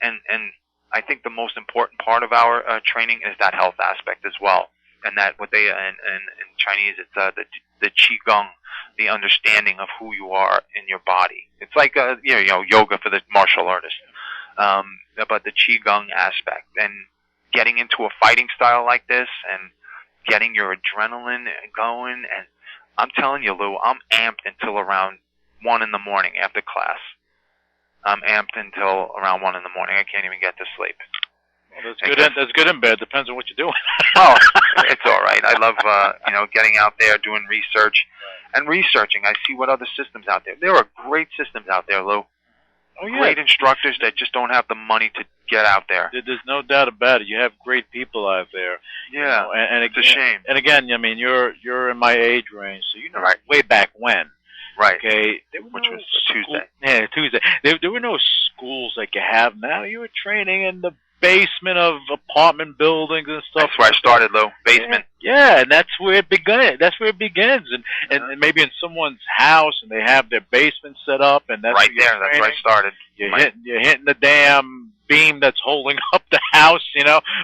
I think the most important part of our training is that health aspect as well. And that what they in Chinese, it's the qigong, the understanding of who you are in your body. It's like yoga for the martial artist, but the qigong aspect and getting into a fighting style like this and getting your adrenaline going. And I'm telling you, Lou, I'm amped until around 1 in the morning after class. I'm amped until around 1 in the morning. I can't even get to sleep. Well, that's good and bad. Depends on what you're doing. Oh, it's all right. I love getting out there, doing research, and researching. I see what other systems out there. There are great systems out there, Lou. Oh, yeah. Great instructors that just don't have the money to get out there. There's no doubt about it. You have great people out there. Yeah, and it's a shame. And again, I mean, you're in my age range, so you know right. way back when. Right. Okay. Which was Tuesday. Yeah, Tuesday. There were no schools like you have now. You were training in the basement of apartment buildings and stuff. That's where I started, Lou. Basement. Yeah, and that's where it began. That's where it begins, and maybe in someone's house, and they have their basement set up, and that's right there. That's where I started. You're hitting the damn beam that's holding up the house,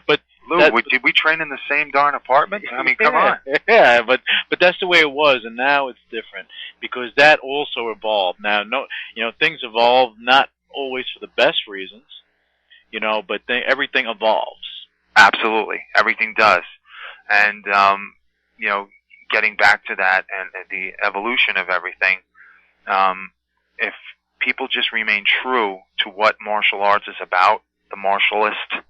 But Lou, did we train in the same darn apartment? I mean, come on. Yeah, but that's the way it was, and now it's different because that also evolved. Now, things evolve not always for the best reasons, but everything evolves. Absolutely, everything does, and getting back to that and the evolution of everything, if people just remain true to what martial arts is about, the martialist,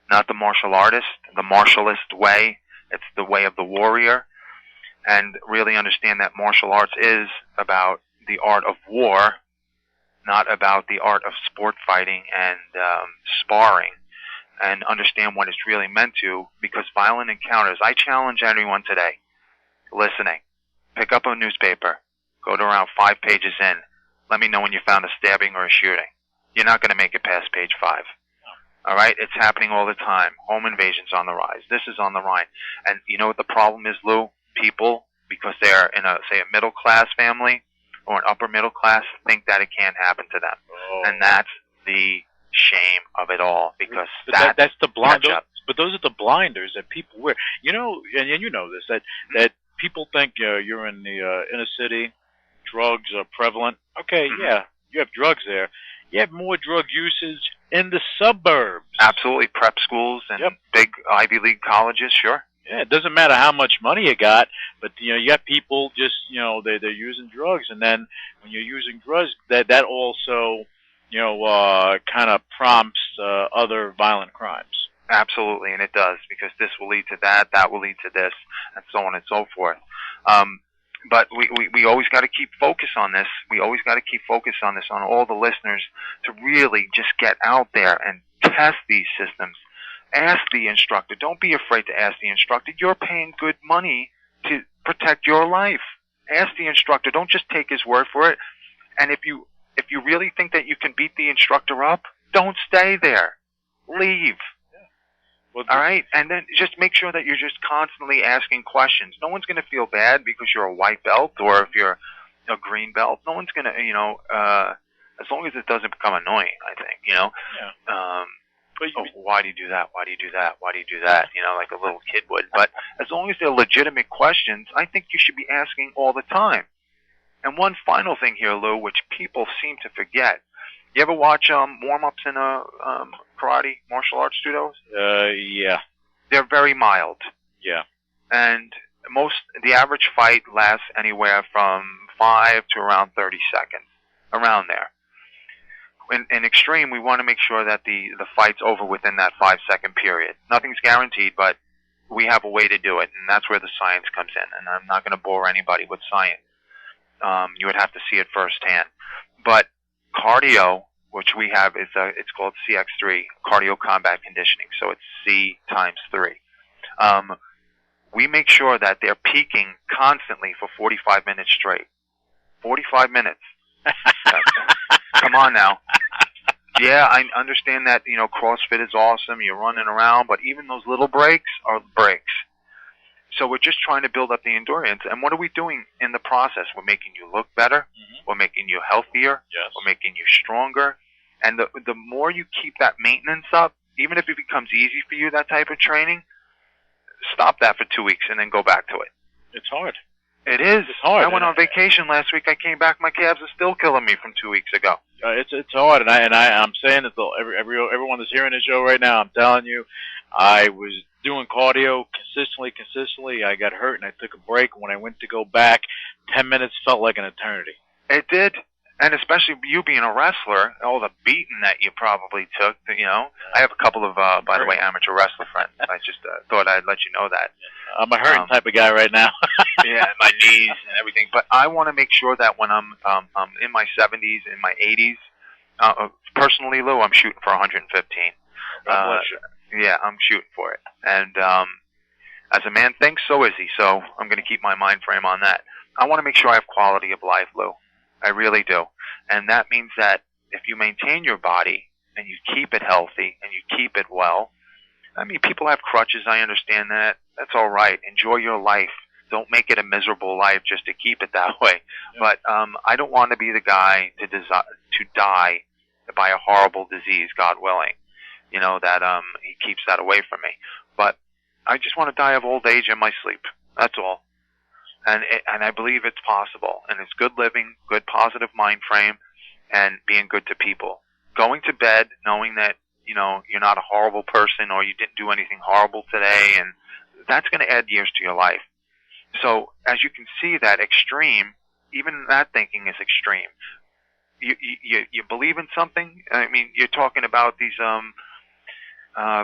not the martial artist, the martialist way, it's the way of the warrior, and really understand that martial arts is about the art of war, not about the art of sport fighting and sparring, and understand what it's really meant to, because violent encounters, I challenge everyone today, listening, pick up a newspaper, go to around 5 pages in, let me know when you found a stabbing or a shooting. You're not going to make it past page 5. All right? It's happening all the time. Home invasion's on the rise. This is on the rise. And you know what the problem is, Lou? People, because they're in a middle-class family or an upper-middle class, think that it can't happen to them. Oh. And that's the shame of it all, because that's the blind. But those are the blinders that people wear. And you know this, that people think you're in the inner city, drugs are prevalent. Okay, yeah, you have drugs there. You have more drug usage in the suburbs. Absolutely, prep schools and big Ivy League colleges, sure. Yeah, it doesn't matter how much money you got, but you got people just they're using drugs, and then when you're using drugs, that also kind of prompts other violent crimes. Absolutely, and it does, because this will lead to that will lead to this, and so on and so forth. But we always got to keep focus on this. We always got to keep focus on this, on all the listeners, to really just get out there and test these systems. Ask the instructor. Don't be afraid to ask the instructor. You're paying good money to protect your life. Ask the instructor. Don't just take his word for it. And if you really think that you can beat the instructor up, don't stay there. Leave. All right? And then just make sure that you're just constantly asking questions. No one's going to feel bad because you're a white belt, or if you're a green belt. No one's going to, as long as it doesn't become annoying, I think, Yeah. Why do you do that? Why do you do that? Why do you do that? Like a little kid would. But as long as they're legitimate questions, I think you should be asking all the time. And one final thing here, Lou, which people seem to forget. You ever watch warm-ups in a karate martial arts studios? Yeah. They're very mild. Yeah. And the average fight lasts anywhere from 5 to around 30 seconds, around there. In extreme, we want to make sure that the fight's over within that 5-second period. Nothing's guaranteed, but we have a way to do it, and that's where the science comes in. And I'm not going to bore anybody with science. You would have to see it firsthand. But cardio, which we have, it's called CX3, cardio combat conditioning. So it's C times 3. We make sure that they're peaking constantly for 45 minutes straight. 45 minutes. Come on now. Yeah, I understand that, CrossFit is awesome, you're running around, but even those little breaks are breaks. So we're just trying to build up the endurance. And what are we doing in the process? We're making you look better. Mm-hmm. We're making you healthier. Yes. We're making you stronger. And the more you keep that maintenance up, even if it becomes easy for you, that type of training, stop that for 2 weeks and then go back to it. It's hard. It is. It's hard. I went on vacation last week. I came back. My calves are still killing me from 2 weeks ago. It's hard, and I'm saying it to everyone that's hearing the show right now. I'm telling you, I was doing cardio consistently. I got hurt, and I took a break. When I went to go back, 10 minutes felt like an eternity. It did. And especially you being a wrestler, all the beating that you probably took, I have a couple of, by the way, amateur wrestler friends. I just thought I'd let you know that. I'm a hurting type of guy right now. Yeah, my knees and everything. But I want to make sure that when I'm in my 70s, in my 80s, personally, Lou, I'm shooting for 115. Yeah, I'm shooting for it. And as a man thinks, so is he. So I'm going to keep my mind frame on that. I want to make sure I have quality of life, Lou. I really do. And that means that if you maintain your body and you keep it healthy and you keep it well, I mean, people have crutches. I understand that. That's all right. Enjoy your life. Don't make it a miserable life just to keep it that way. Yeah. But I don't want to be the guy to die by a horrible disease, God willing. That he keeps that away from me. but I just want to die of old age in my sleep. That's all. And I believe it's possible. And it's good living, good positive mind frame, and being good to people. Going to bed knowing that, you're not a horrible person or you didn't do anything horrible today, and that's going to add years to your life. So as you can see, that extreme, even that thinking is extreme. You believe in something. I mean, you're talking about these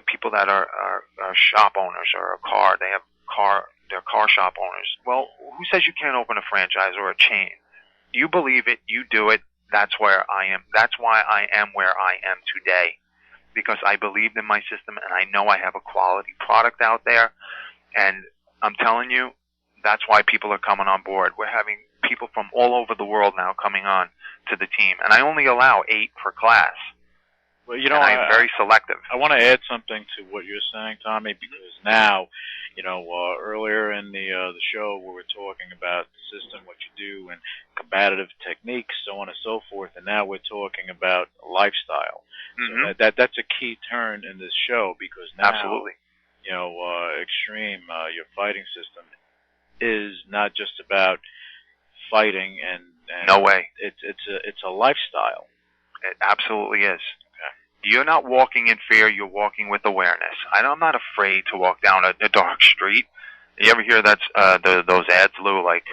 people that are shop owners or they're car shop owners. Well, who says you can't open a franchise or a chain? You believe it, you do it. That's where I am. That's why I am where I am today, because I believed in my system and I know I have a quality product out there. And I'm telling you, that's why people are coming on board. We're having people from all over the world now coming on to the team, and I only allow 8 per class. Well, I'm very selective. I want to add something to what you're saying, Tommy, because now, earlier in the show we were talking about the system, what you do, and combative techniques, so on and so forth, and now we're talking about lifestyle. Mm-hmm. So that's a key turn in this show, because now, absolutely, extreme, your fighting system is not just about fighting, and no way. It's a lifestyle. It absolutely is. You're not walking in fear, you're walking with awareness. I'm not afraid to walk down a dark street. You ever hear those ads, Lou, like,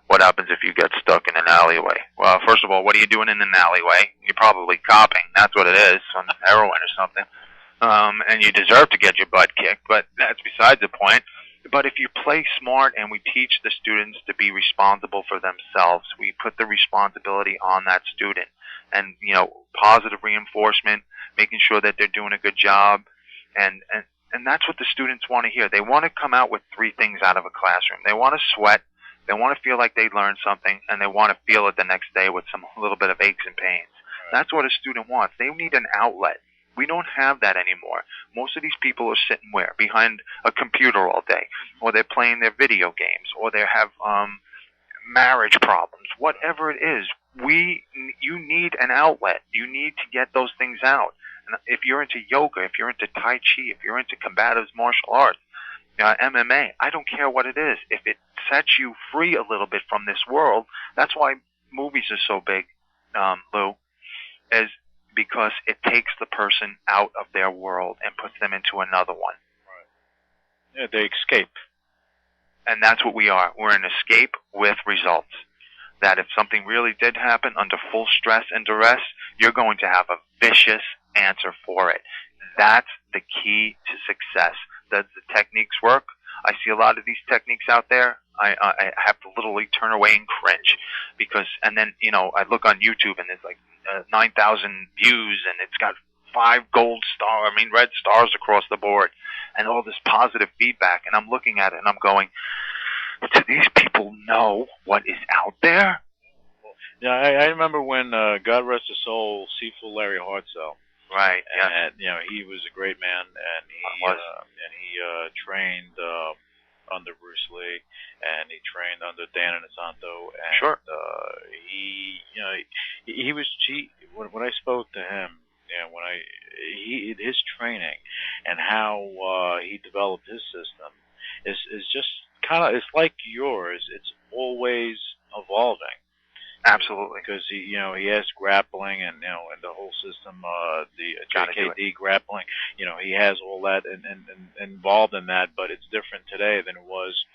what happens if you get stuck in an alleyway? Well, first of all, what are you doing in an alleyway? You're probably copping. That's what it is, on heroin or something. And you deserve to get your butt kicked, but that's besides the point. But if you play smart and we teach the students to be responsible for themselves, we put the responsibility on that student. And, positive reinforcement, making sure that they're doing a good job. And that's what the students want to hear. They want to come out with 3 things out of a classroom. They want to sweat, they want to feel like they learned something, and they want to feel it the next day with a little bit of aches and pains. That's what a student wants. They need an outlet. We don't have that anymore. Most of these people are sitting where? Behind a computer all day, or they're playing their video games, or they have marriage problems, whatever it is. You need an outlet. You need to get those things out. And if you're into yoga, if you're into Tai Chi, if you're into combative martial arts, MMA, I don't care what it is. If it sets you free a little bit from this world, that's why movies are so big, Lou, is because it takes the person out of their world and puts them into another one. Right. Yeah, they escape. And that's what we are. We're an escape with results. That if something really did happen under full stress and duress, you're going to have a vicious answer for it. That's the key to success. Does the techniques work? I see a lot of these techniques out there. I have to literally turn away and cringe and then, I look on YouTube and there's like 9,000 views and it's got 5 red stars across the board and all this positive feedback. And I'm looking at it and I'm going, do these people know what is out there? Yeah, I remember when, God rest his soul, Seafool Larry Hartzell. Right. And he was a great man, and he trained under Bruce Lee, and he trained under Dan Inosanto, and sure. When I spoke to him, his training and how he developed his system is just kind of, it's like yours. It's always evolving. Absolutely. Because he has grappling and and the whole system, the JKD grappling. He has all that and involved in that, but it's different today than it was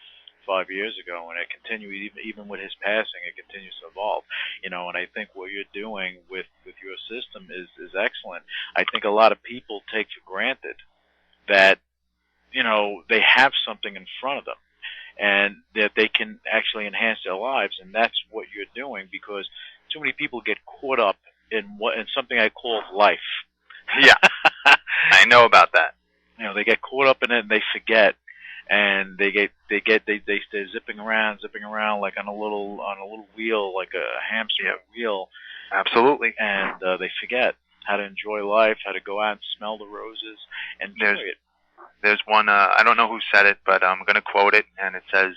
5 years ago, and it continues even with his passing. It continues to evolve. And I think what you're doing with your system is excellent. I think a lot of people take for granted that they have something in front of them, and that they can actually enhance their lives, and that's what you're doing, because too many people get caught up in something I call life. Yeah, I know about that. They get caught up in it and they forget, and they're zipping around like on a little wheel, like a hamster wheel. Absolutely. And they forget how to enjoy life, how to go out and smell the roses and enjoy it. There's one, I don't know who said it, but I'm going to quote it, and it says,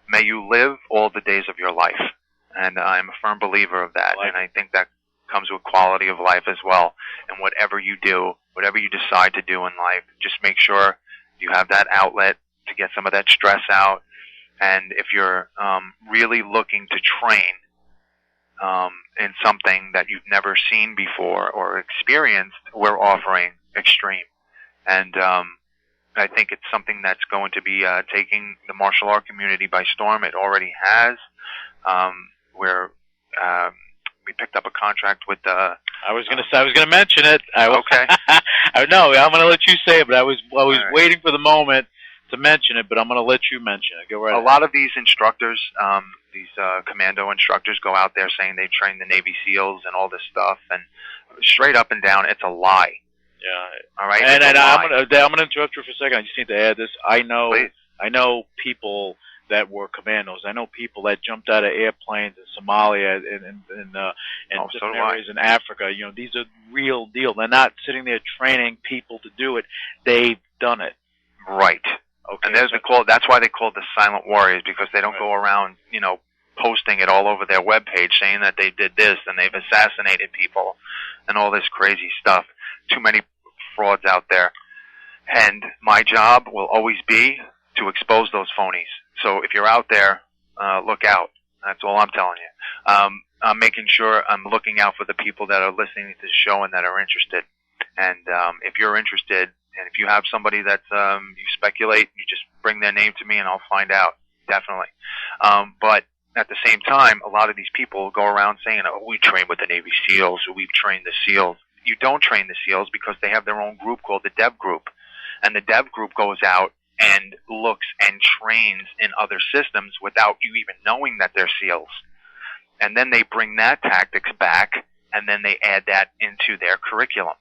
may you live all the days of your life. And I'm a firm believer of that, and I think that comes with quality of life as well. And whatever you do, whatever you decide to do in life, just make sure you have that outlet to get some of that stress out. And if you're really looking to train in something that you've never seen before or experienced, we're offering Extreme. And I think it's something that's going to be taking the martial art community by storm. It already has. We picked up a contract with the. I was gonna mention it. Okay. No, I'm gonna let you say it, but I was waiting for the moment to mention it, but I'm gonna let you mention it. Go right ahead. A lot of these instructors, these commando instructors, go out there saying they train the Navy SEALs and all this stuff, and straight up and down, it's a lie. Yeah. All right. And I'm gonna interrupt you for a second. I just need to add this. I know people that were commandos. I know people that jumped out of airplanes in Somalia and different areas in Africa. You know, these are real deal. They're not sitting there training people to do it. They've done it. Right. Okay. And that's why they call it the silent warriors, because they don't go around, posting it all over their webpage saying that they did this and they've assassinated people and all this crazy stuff. Too many frauds out there. And my job will always be to expose those phonies. So if you're out there, look out. That's all I'm telling you. I'm making sure I'm looking out for the people that are listening to the show and that are interested. And if you're interested, and if you have somebody that you speculate, you just bring their name to me and I'll find out. Definitely. But at the same time, a lot of these people go around saying, oh, we train with the Navy SEALs, or we've trained the SEALs. You don't train the SEALs because they have their own group called the Dev Group. And the Dev Group goes out and looks and trains in other systems without you even knowing that they're SEALs. And then they bring that tactics back, and then they add that into their curriculum.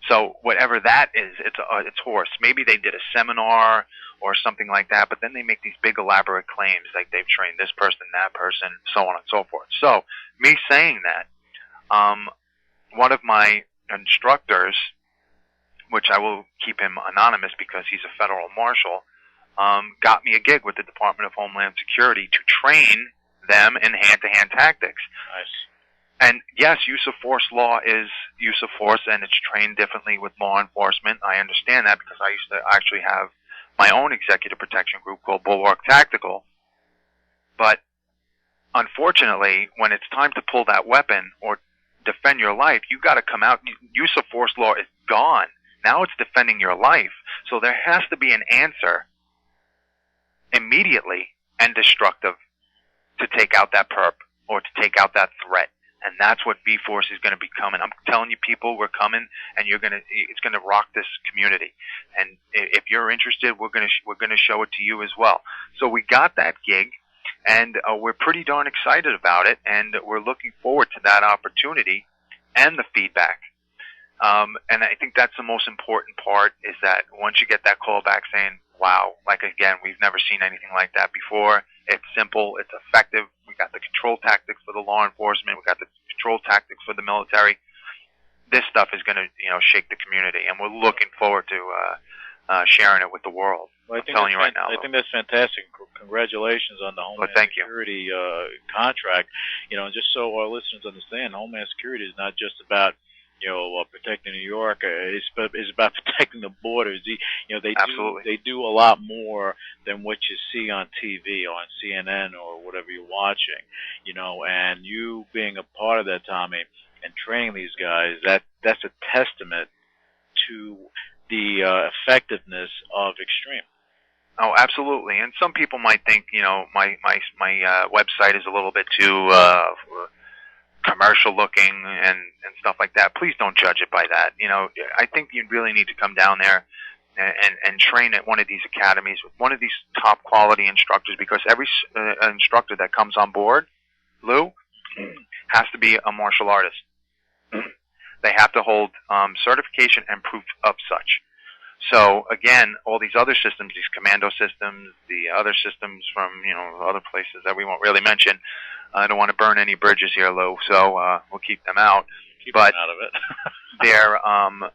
So whatever that is, it's horse. Maybe they did a seminar or something like that, but then they make these big elaborate claims like they've trained this person, that person, so on and so forth. So me saying that, one of my instructors, which I will keep him anonymous because he's a federal marshal, got me a gig with the Department of Homeland Security to train them in hand-to-hand tactics. Nice. And yes, use of force law is use of force, and it's trained differently with law enforcement. I understand that because I used to actually have my own executive protection group called Bulwark Tactical. But unfortunately, when it's time to pull that weapon or defend your life, you got to come out. Use of force law is gone. Now it's defending your life. So there has to be an answer immediately and destructive to take out that perp or to take out that threat. And that's what V-Force is going to become. And I'm telling you, people, we're coming, and it's going to rock this community. And if you're interested, we're going to show it to you as well. So we got that gig, and we're pretty darn excited about it, and we're looking forward to that opportunity and the feedback. And I think that's the most important part, is that once you get that call back saying, wow, like again, we've never seen anything like that before. It's simple, it's effective. We got the control tactics for the law enforcement. We got the control tactics for the military. This stuff is going to, shake the community, and we're looking forward to sharing it with the world. Well, I'm telling you right now. I think that's fantastic. Congratulations on the Homeland Security contract. Just so our listeners understand, Homeland Security is not just about protecting New York. It's about protecting the borders. They do a lot more than what you see on TV or on CNN or whatever you're watching. And you being a part of that, Tommy, and training these guys, that's a testament to the effectiveness of Extreme. Oh, absolutely. And some people might think, my website is a little bit too commercial looking and stuff like that. Please don't judge it by that. I think you really need to come down there and train at one of these academies with one of these top quality instructors, because every instructor that comes on board, Lou, has to be a martial artist. They have to hold certification and proof of such. So again, all these other systems, these commando systems, the other systems from other places that we won't really mention. I don't want to burn any bridges here, Lou, so we'll keep them out. Keep them out of it.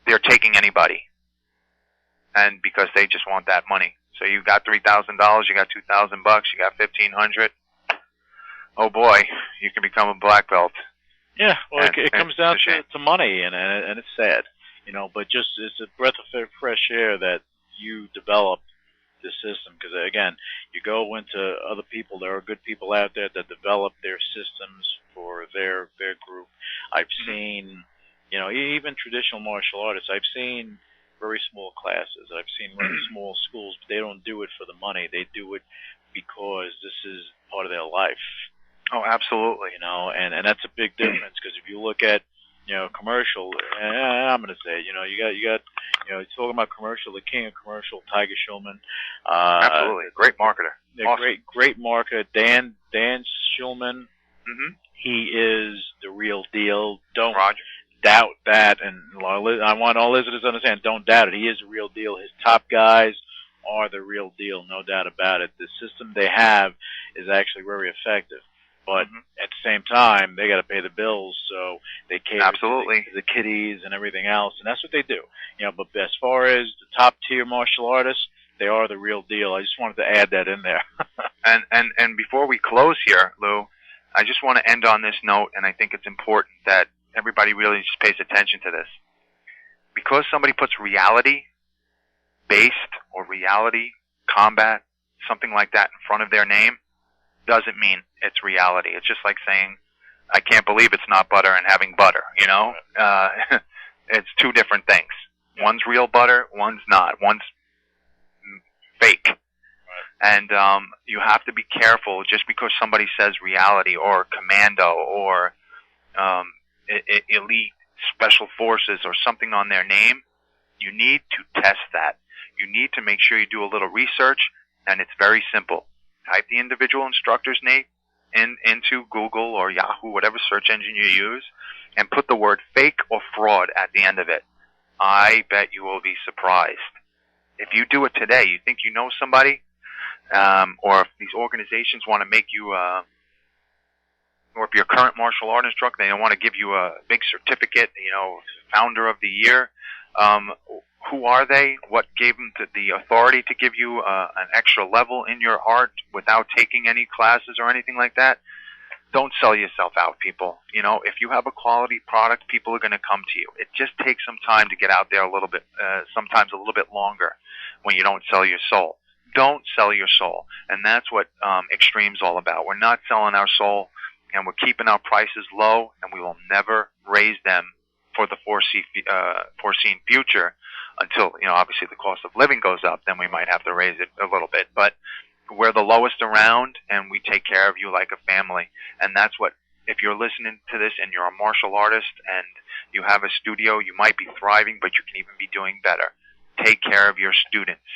They're taking anybody, and because they just want that money. So you got $3,000, you got $2,000, you got $1,500. Oh boy, you can become a black belt. Yeah, well, And it comes down it's a shame. to money, and it's sad, you know. But just it's a breath of fresh air that you develop this system, because again, you go into other people. There are good people out there that develop their systems for their group. I've seen, you know, even traditional martial artists. I've seen very small classes. I've seen very small schools, but they don't do it for the money. They do it because this is part of their life. Oh, absolutely. You know, and that's a big difference, because if you look at, you know, commercial, and I'm going to say, you know, you got, you know, talking about commercial, the king of commercial, Tiger Schulman. Absolutely, great marketer. Awesome. Great marketer, Dan Schulman. Mm-hmm. He is the real deal. Don't Roger. doubt that, and I want all listeners to understand. Don't doubt it. He is the real deal. His top guys are the real deal, no doubt about it. The system they have is actually very effective. But at the same time, they got to pay the bills, so they cater to the kiddies and everything else, and that's what they do. You know, but as far as the top tier martial artists, they are the real deal. I just wanted to add that in there. and before we close here, Lou, I just want to end on this note, and I think it's important that everybody really just pays attention to this. Because somebody puts reality-based or reality combat, something like that, in front of their name, doesn't mean it's reality. It's just like saying, I can't believe it's not butter and having butter, you know? It's two different things. One's real butter, one's not. One's fake. And you have to be careful just because somebody says reality or commando or elite special forces or something on their name. You need to test that. You need to make sure you do a little research, and it's very simple. Type the individual instructor's name into Google or Yahoo, whatever search engine you use, and put the word fake or fraud at the end of it. I bet you will be surprised. If you do it today, you think you know somebody, or if these organizations want to make you, or if you're a current martial art instructor, they want to give you a big certificate, you know, founder of the year. Who are they? What gave them the authority to give you an extra level in your art without taking any classes or anything like that? Don't sell yourself out, people. You know, if you have a quality product, people are going to come to you. It just takes some time to get out there a little bit, sometimes a little bit longer when you don't sell your soul. Don't sell your soul. And that's what Extreme's all about. We're not selling our soul, and we're keeping our prices low, and we will never raise them for the foreseen future until, you know, obviously the cost of living goes up, then we might have to raise it a little bit. But we're the lowest around, and we take care of you like a family. And that's what, if you're listening to this and you're a martial artist and you have a studio, you might be thriving, but you can even be doing better. Take care of your students.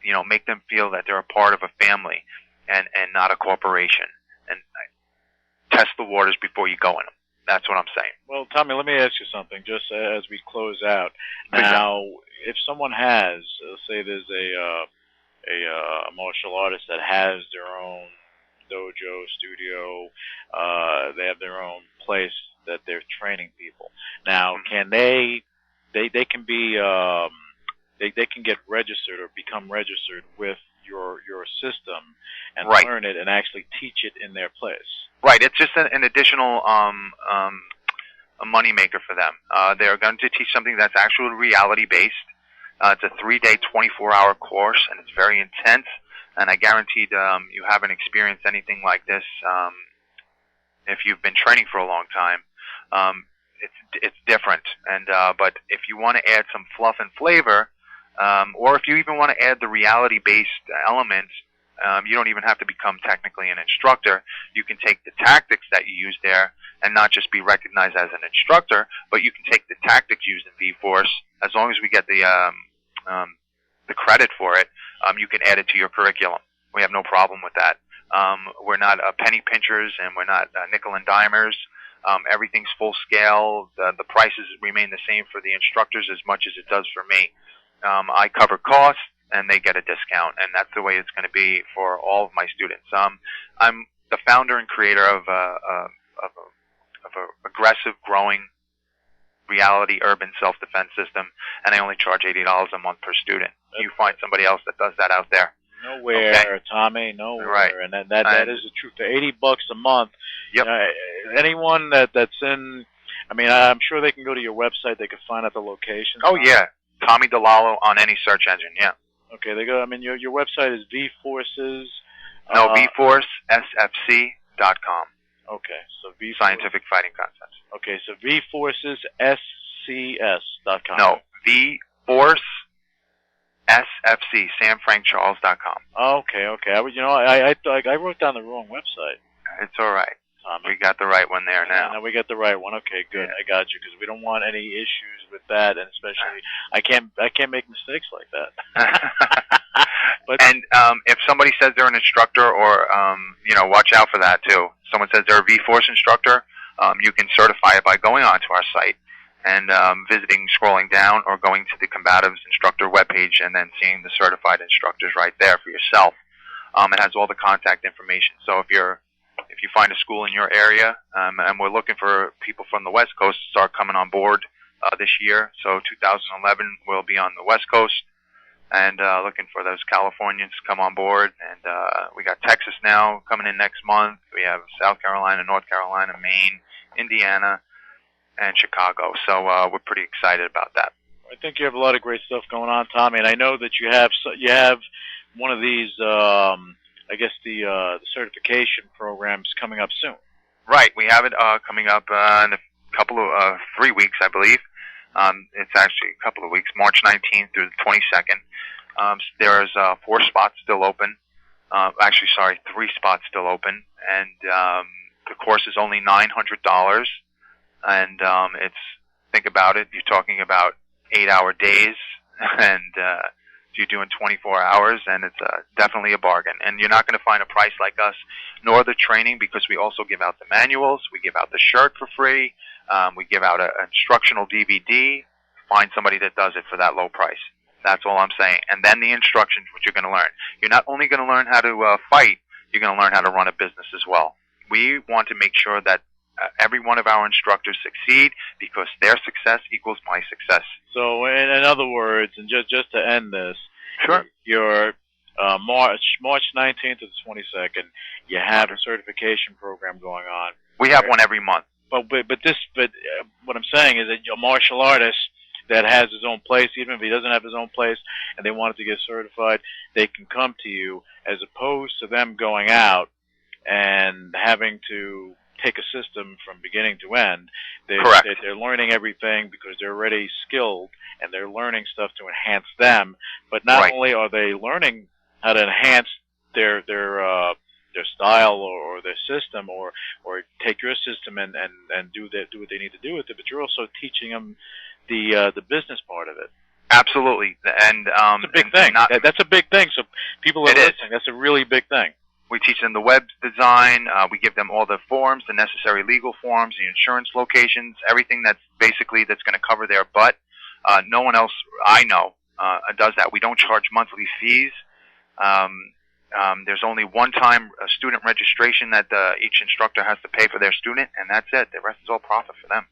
You know, make them feel that they're a part of a family and not a corporation. And test the waters before you go in them. That's what I'm saying. Well, Tommy, let me ask you something, just as we close out. Now, if someone has, say there's a martial artist that has their own dojo, studio, they have their own place that they're training people. Now, can they can be, they can get registered or become registered with your system and learn it and actually teach it in their place. Right. It's just an additional a money maker for them. They're going to teach something that's actually reality-based. It's a 3-day, 24-hour course, and it's very intense. And I guaranteed you haven't experienced anything like this if you've been training for a long time. It's different. And but if you want to add some fluff and flavor, or if you even want to add the reality-based element, you don't even have to become technically an instructor. You can take the tactics that you use there and not just be recognized as an instructor, but you can take the tactics used in V-Force. As long as we get the credit for it, you can add it to your curriculum. We have no problem with that. We're not penny pinchers, and we're not nickel and dimers. Everything's full scale. The prices remain the same for the instructors as much as it does for me. I cover costs, and they get a discount, and that's the way it's going to be for all of my students. I'm the founder and creator of a aggressive, growing reality urban self-defense system, and I only charge $80 a month per student. You find somebody else that does that out there. Nowhere, Okay. Tommy, nowhere. Right. And that is the truth. For $80 a month, Yep. Anyone that's in, I mean, I'm sure they can go to your website. They can find out the location. Oh, yeah. Tommy Di Lallo on any search engine, yeah. Okay, they go. I mean, your website is VForces. No, VForceSFC.com. Okay, so Scientific Fighting Concepts. Okay, so VForcesSCS.com. No, VForceSFC, SamFrankCharles.com. Okay. I wrote down the wrong website. It's all right. We got the right one there now. No, we got the right one. Okay, good. I got you, because we don't want any issues with that, and especially I can't make mistakes like that. And if somebody says they're an instructor, or watch out for that too. Someone says they're a V-Force instructor, you can certify it by going onto our site and scrolling down, or going to the Combatives instructor webpage and then seeing the certified instructors right there for yourself. It has all the contact information. So if you find a school in your area, and we're looking for people from the West Coast to start coming on board this year. So 2011 we'll be on the West Coast, and looking for those Californians to come on board. And we got Texas now coming in next month. We have South Carolina, North Carolina, Maine, Indiana, and Chicago. So we're pretty excited about that. I think you have a lot of great stuff going on, Tommy, and I know that you have one of these. I guess the certification program's coming up soon. Right, we have it coming up in a couple of 3 weeks, I believe. It's actually a couple of weeks, March 19th through the 22nd. There's 4 spots still open. 3 spots still open, and the course is only $900. And think about it, you're talking about 8-hour days, and you're doing 24 hours, and it's definitely a bargain. And you're not going to find a price like us, nor the training, because we also give out the manuals, we give out the shirt for free, we give out an instructional DVD. Find somebody that does it for that low price. That's all I'm saying. And then the instructions, which you're going to learn. You're not only going to learn how to fight, you're going to learn how to run a business as well. We want to make sure that every one of our instructors succeed, because their success equals my success. So, in other words, and just to end this, sure, your March 19th to the 22nd, you have a certification program going on. We have one every month. But what I'm saying is that a martial artist that has his own place, even if he doesn't have his own place, and they wanted to get certified, they can come to you, as opposed to them going out and having to take a system from beginning to end. They're learning everything because they're already skilled, and they're learning stuff to enhance them. But not only are they learning how to enhance their style or their system, or take your system and do what they need to do with it, but you're also teaching them the business part of it. Absolutely, and it's a big thing. That's a big thing. So people are listening. That's a really big thing. We teach them the web design. We give them all the forms, the necessary legal forms, the insurance locations, everything that's going to cover their butt. No one else I know does that. We don't charge monthly fees. There's only one-time student registration that each instructor has to pay for their student, and that's it. The rest is all profit for them.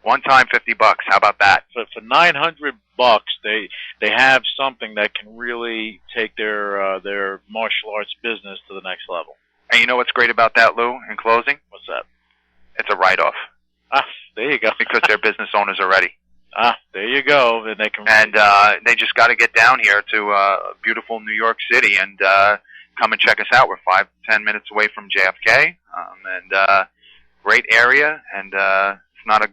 One time, $50. How about that? So for $900, they have something that can really take their martial arts business to the next level. And you know what's great about that, Lou? In closing, what's that? It's a write-off. There you go. Because they're business owners already. There you go. And they can. And they just got to get down here to beautiful New York City and come and check us out. We're 5-10 minutes away from JFK, and great area. And it's not a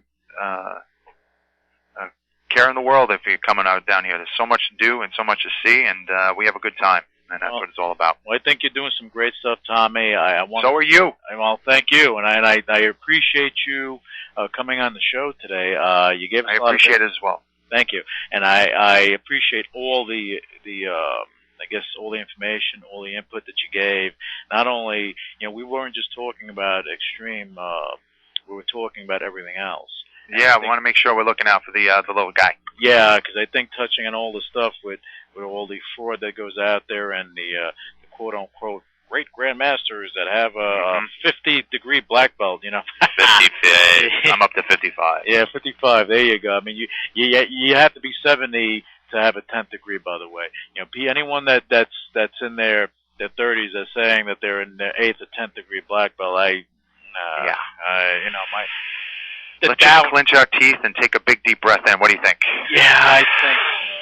care in the world if you're coming out down here. There's so much to do and so much to see, and we have a good time, and that's what it's all about. Well, I think you're doing some great stuff, Tommy. So are you. Well, thank you, and I appreciate you coming on the show today. You gave us a lot of appreciate it as well. Thank you, and I appreciate all the I guess all the information, all the input that you gave. Not only, we weren't just talking about extreme. We were talking about everything else. Yeah, we want to make sure we're looking out for the little guy. Yeah, because I think touching on all the stuff with all the fraud that goes out there, and the quote-unquote great grandmasters that have a 50-degree black belt, 50. I'm up to 55. Yeah, 55. There you go. I mean, you have to be 70 to have a 10th degree. By the way, you know, anyone that's in their 30s that's saying that they're in their 8th or 10th degree black belt, you know, let's just clench our teeth and take a big deep breath in. What do you think? Yeah, I think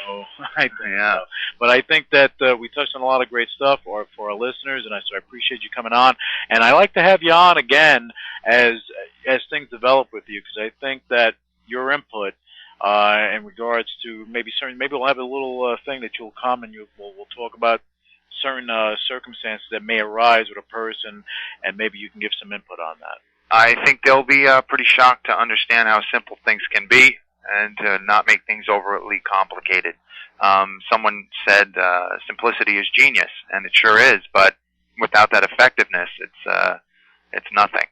so. So. But I think that we touched on a lot of great stuff for our listeners, and so I appreciate you coming on. And I like to have you on again as things develop with you, because I think that your input in regards to maybe we'll have a little thing that you'll come and we'll talk about certain circumstances that may arise with a person, and maybe you can give some input on that. I think they'll be pretty shocked to understand how simple things can be and to not make things overly complicated. Someone said simplicity is genius, and it sure is, but without that effectiveness, it's nothing.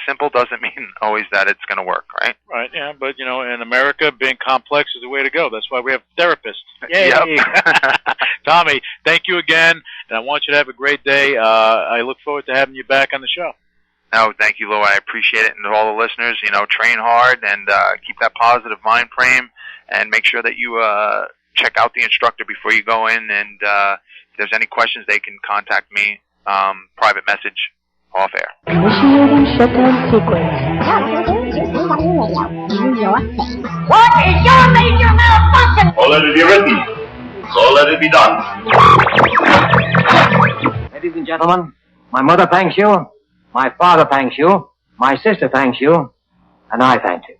Simple doesn't mean always that it's going to work, right? Right, yeah, but, you know, in America, being complex is the way to go. That's why we have therapists. Yay! Yep. Tommy, thank you again, and I want you to have a great day. I look forward to having you back on the show. No, thank you, Lou. I appreciate it. And to all the listeners, you know, train hard and keep that positive mind frame, and make sure that you check out the instructor before you go in. And if there's any questions, they can contact me, private message, off air. Initiating shutdown sequence. What is your major malfunction? So let it be written. So let it be done. Ladies and gentlemen, my mother thanks you, my father thanks you, my sister thanks you, and I thank you.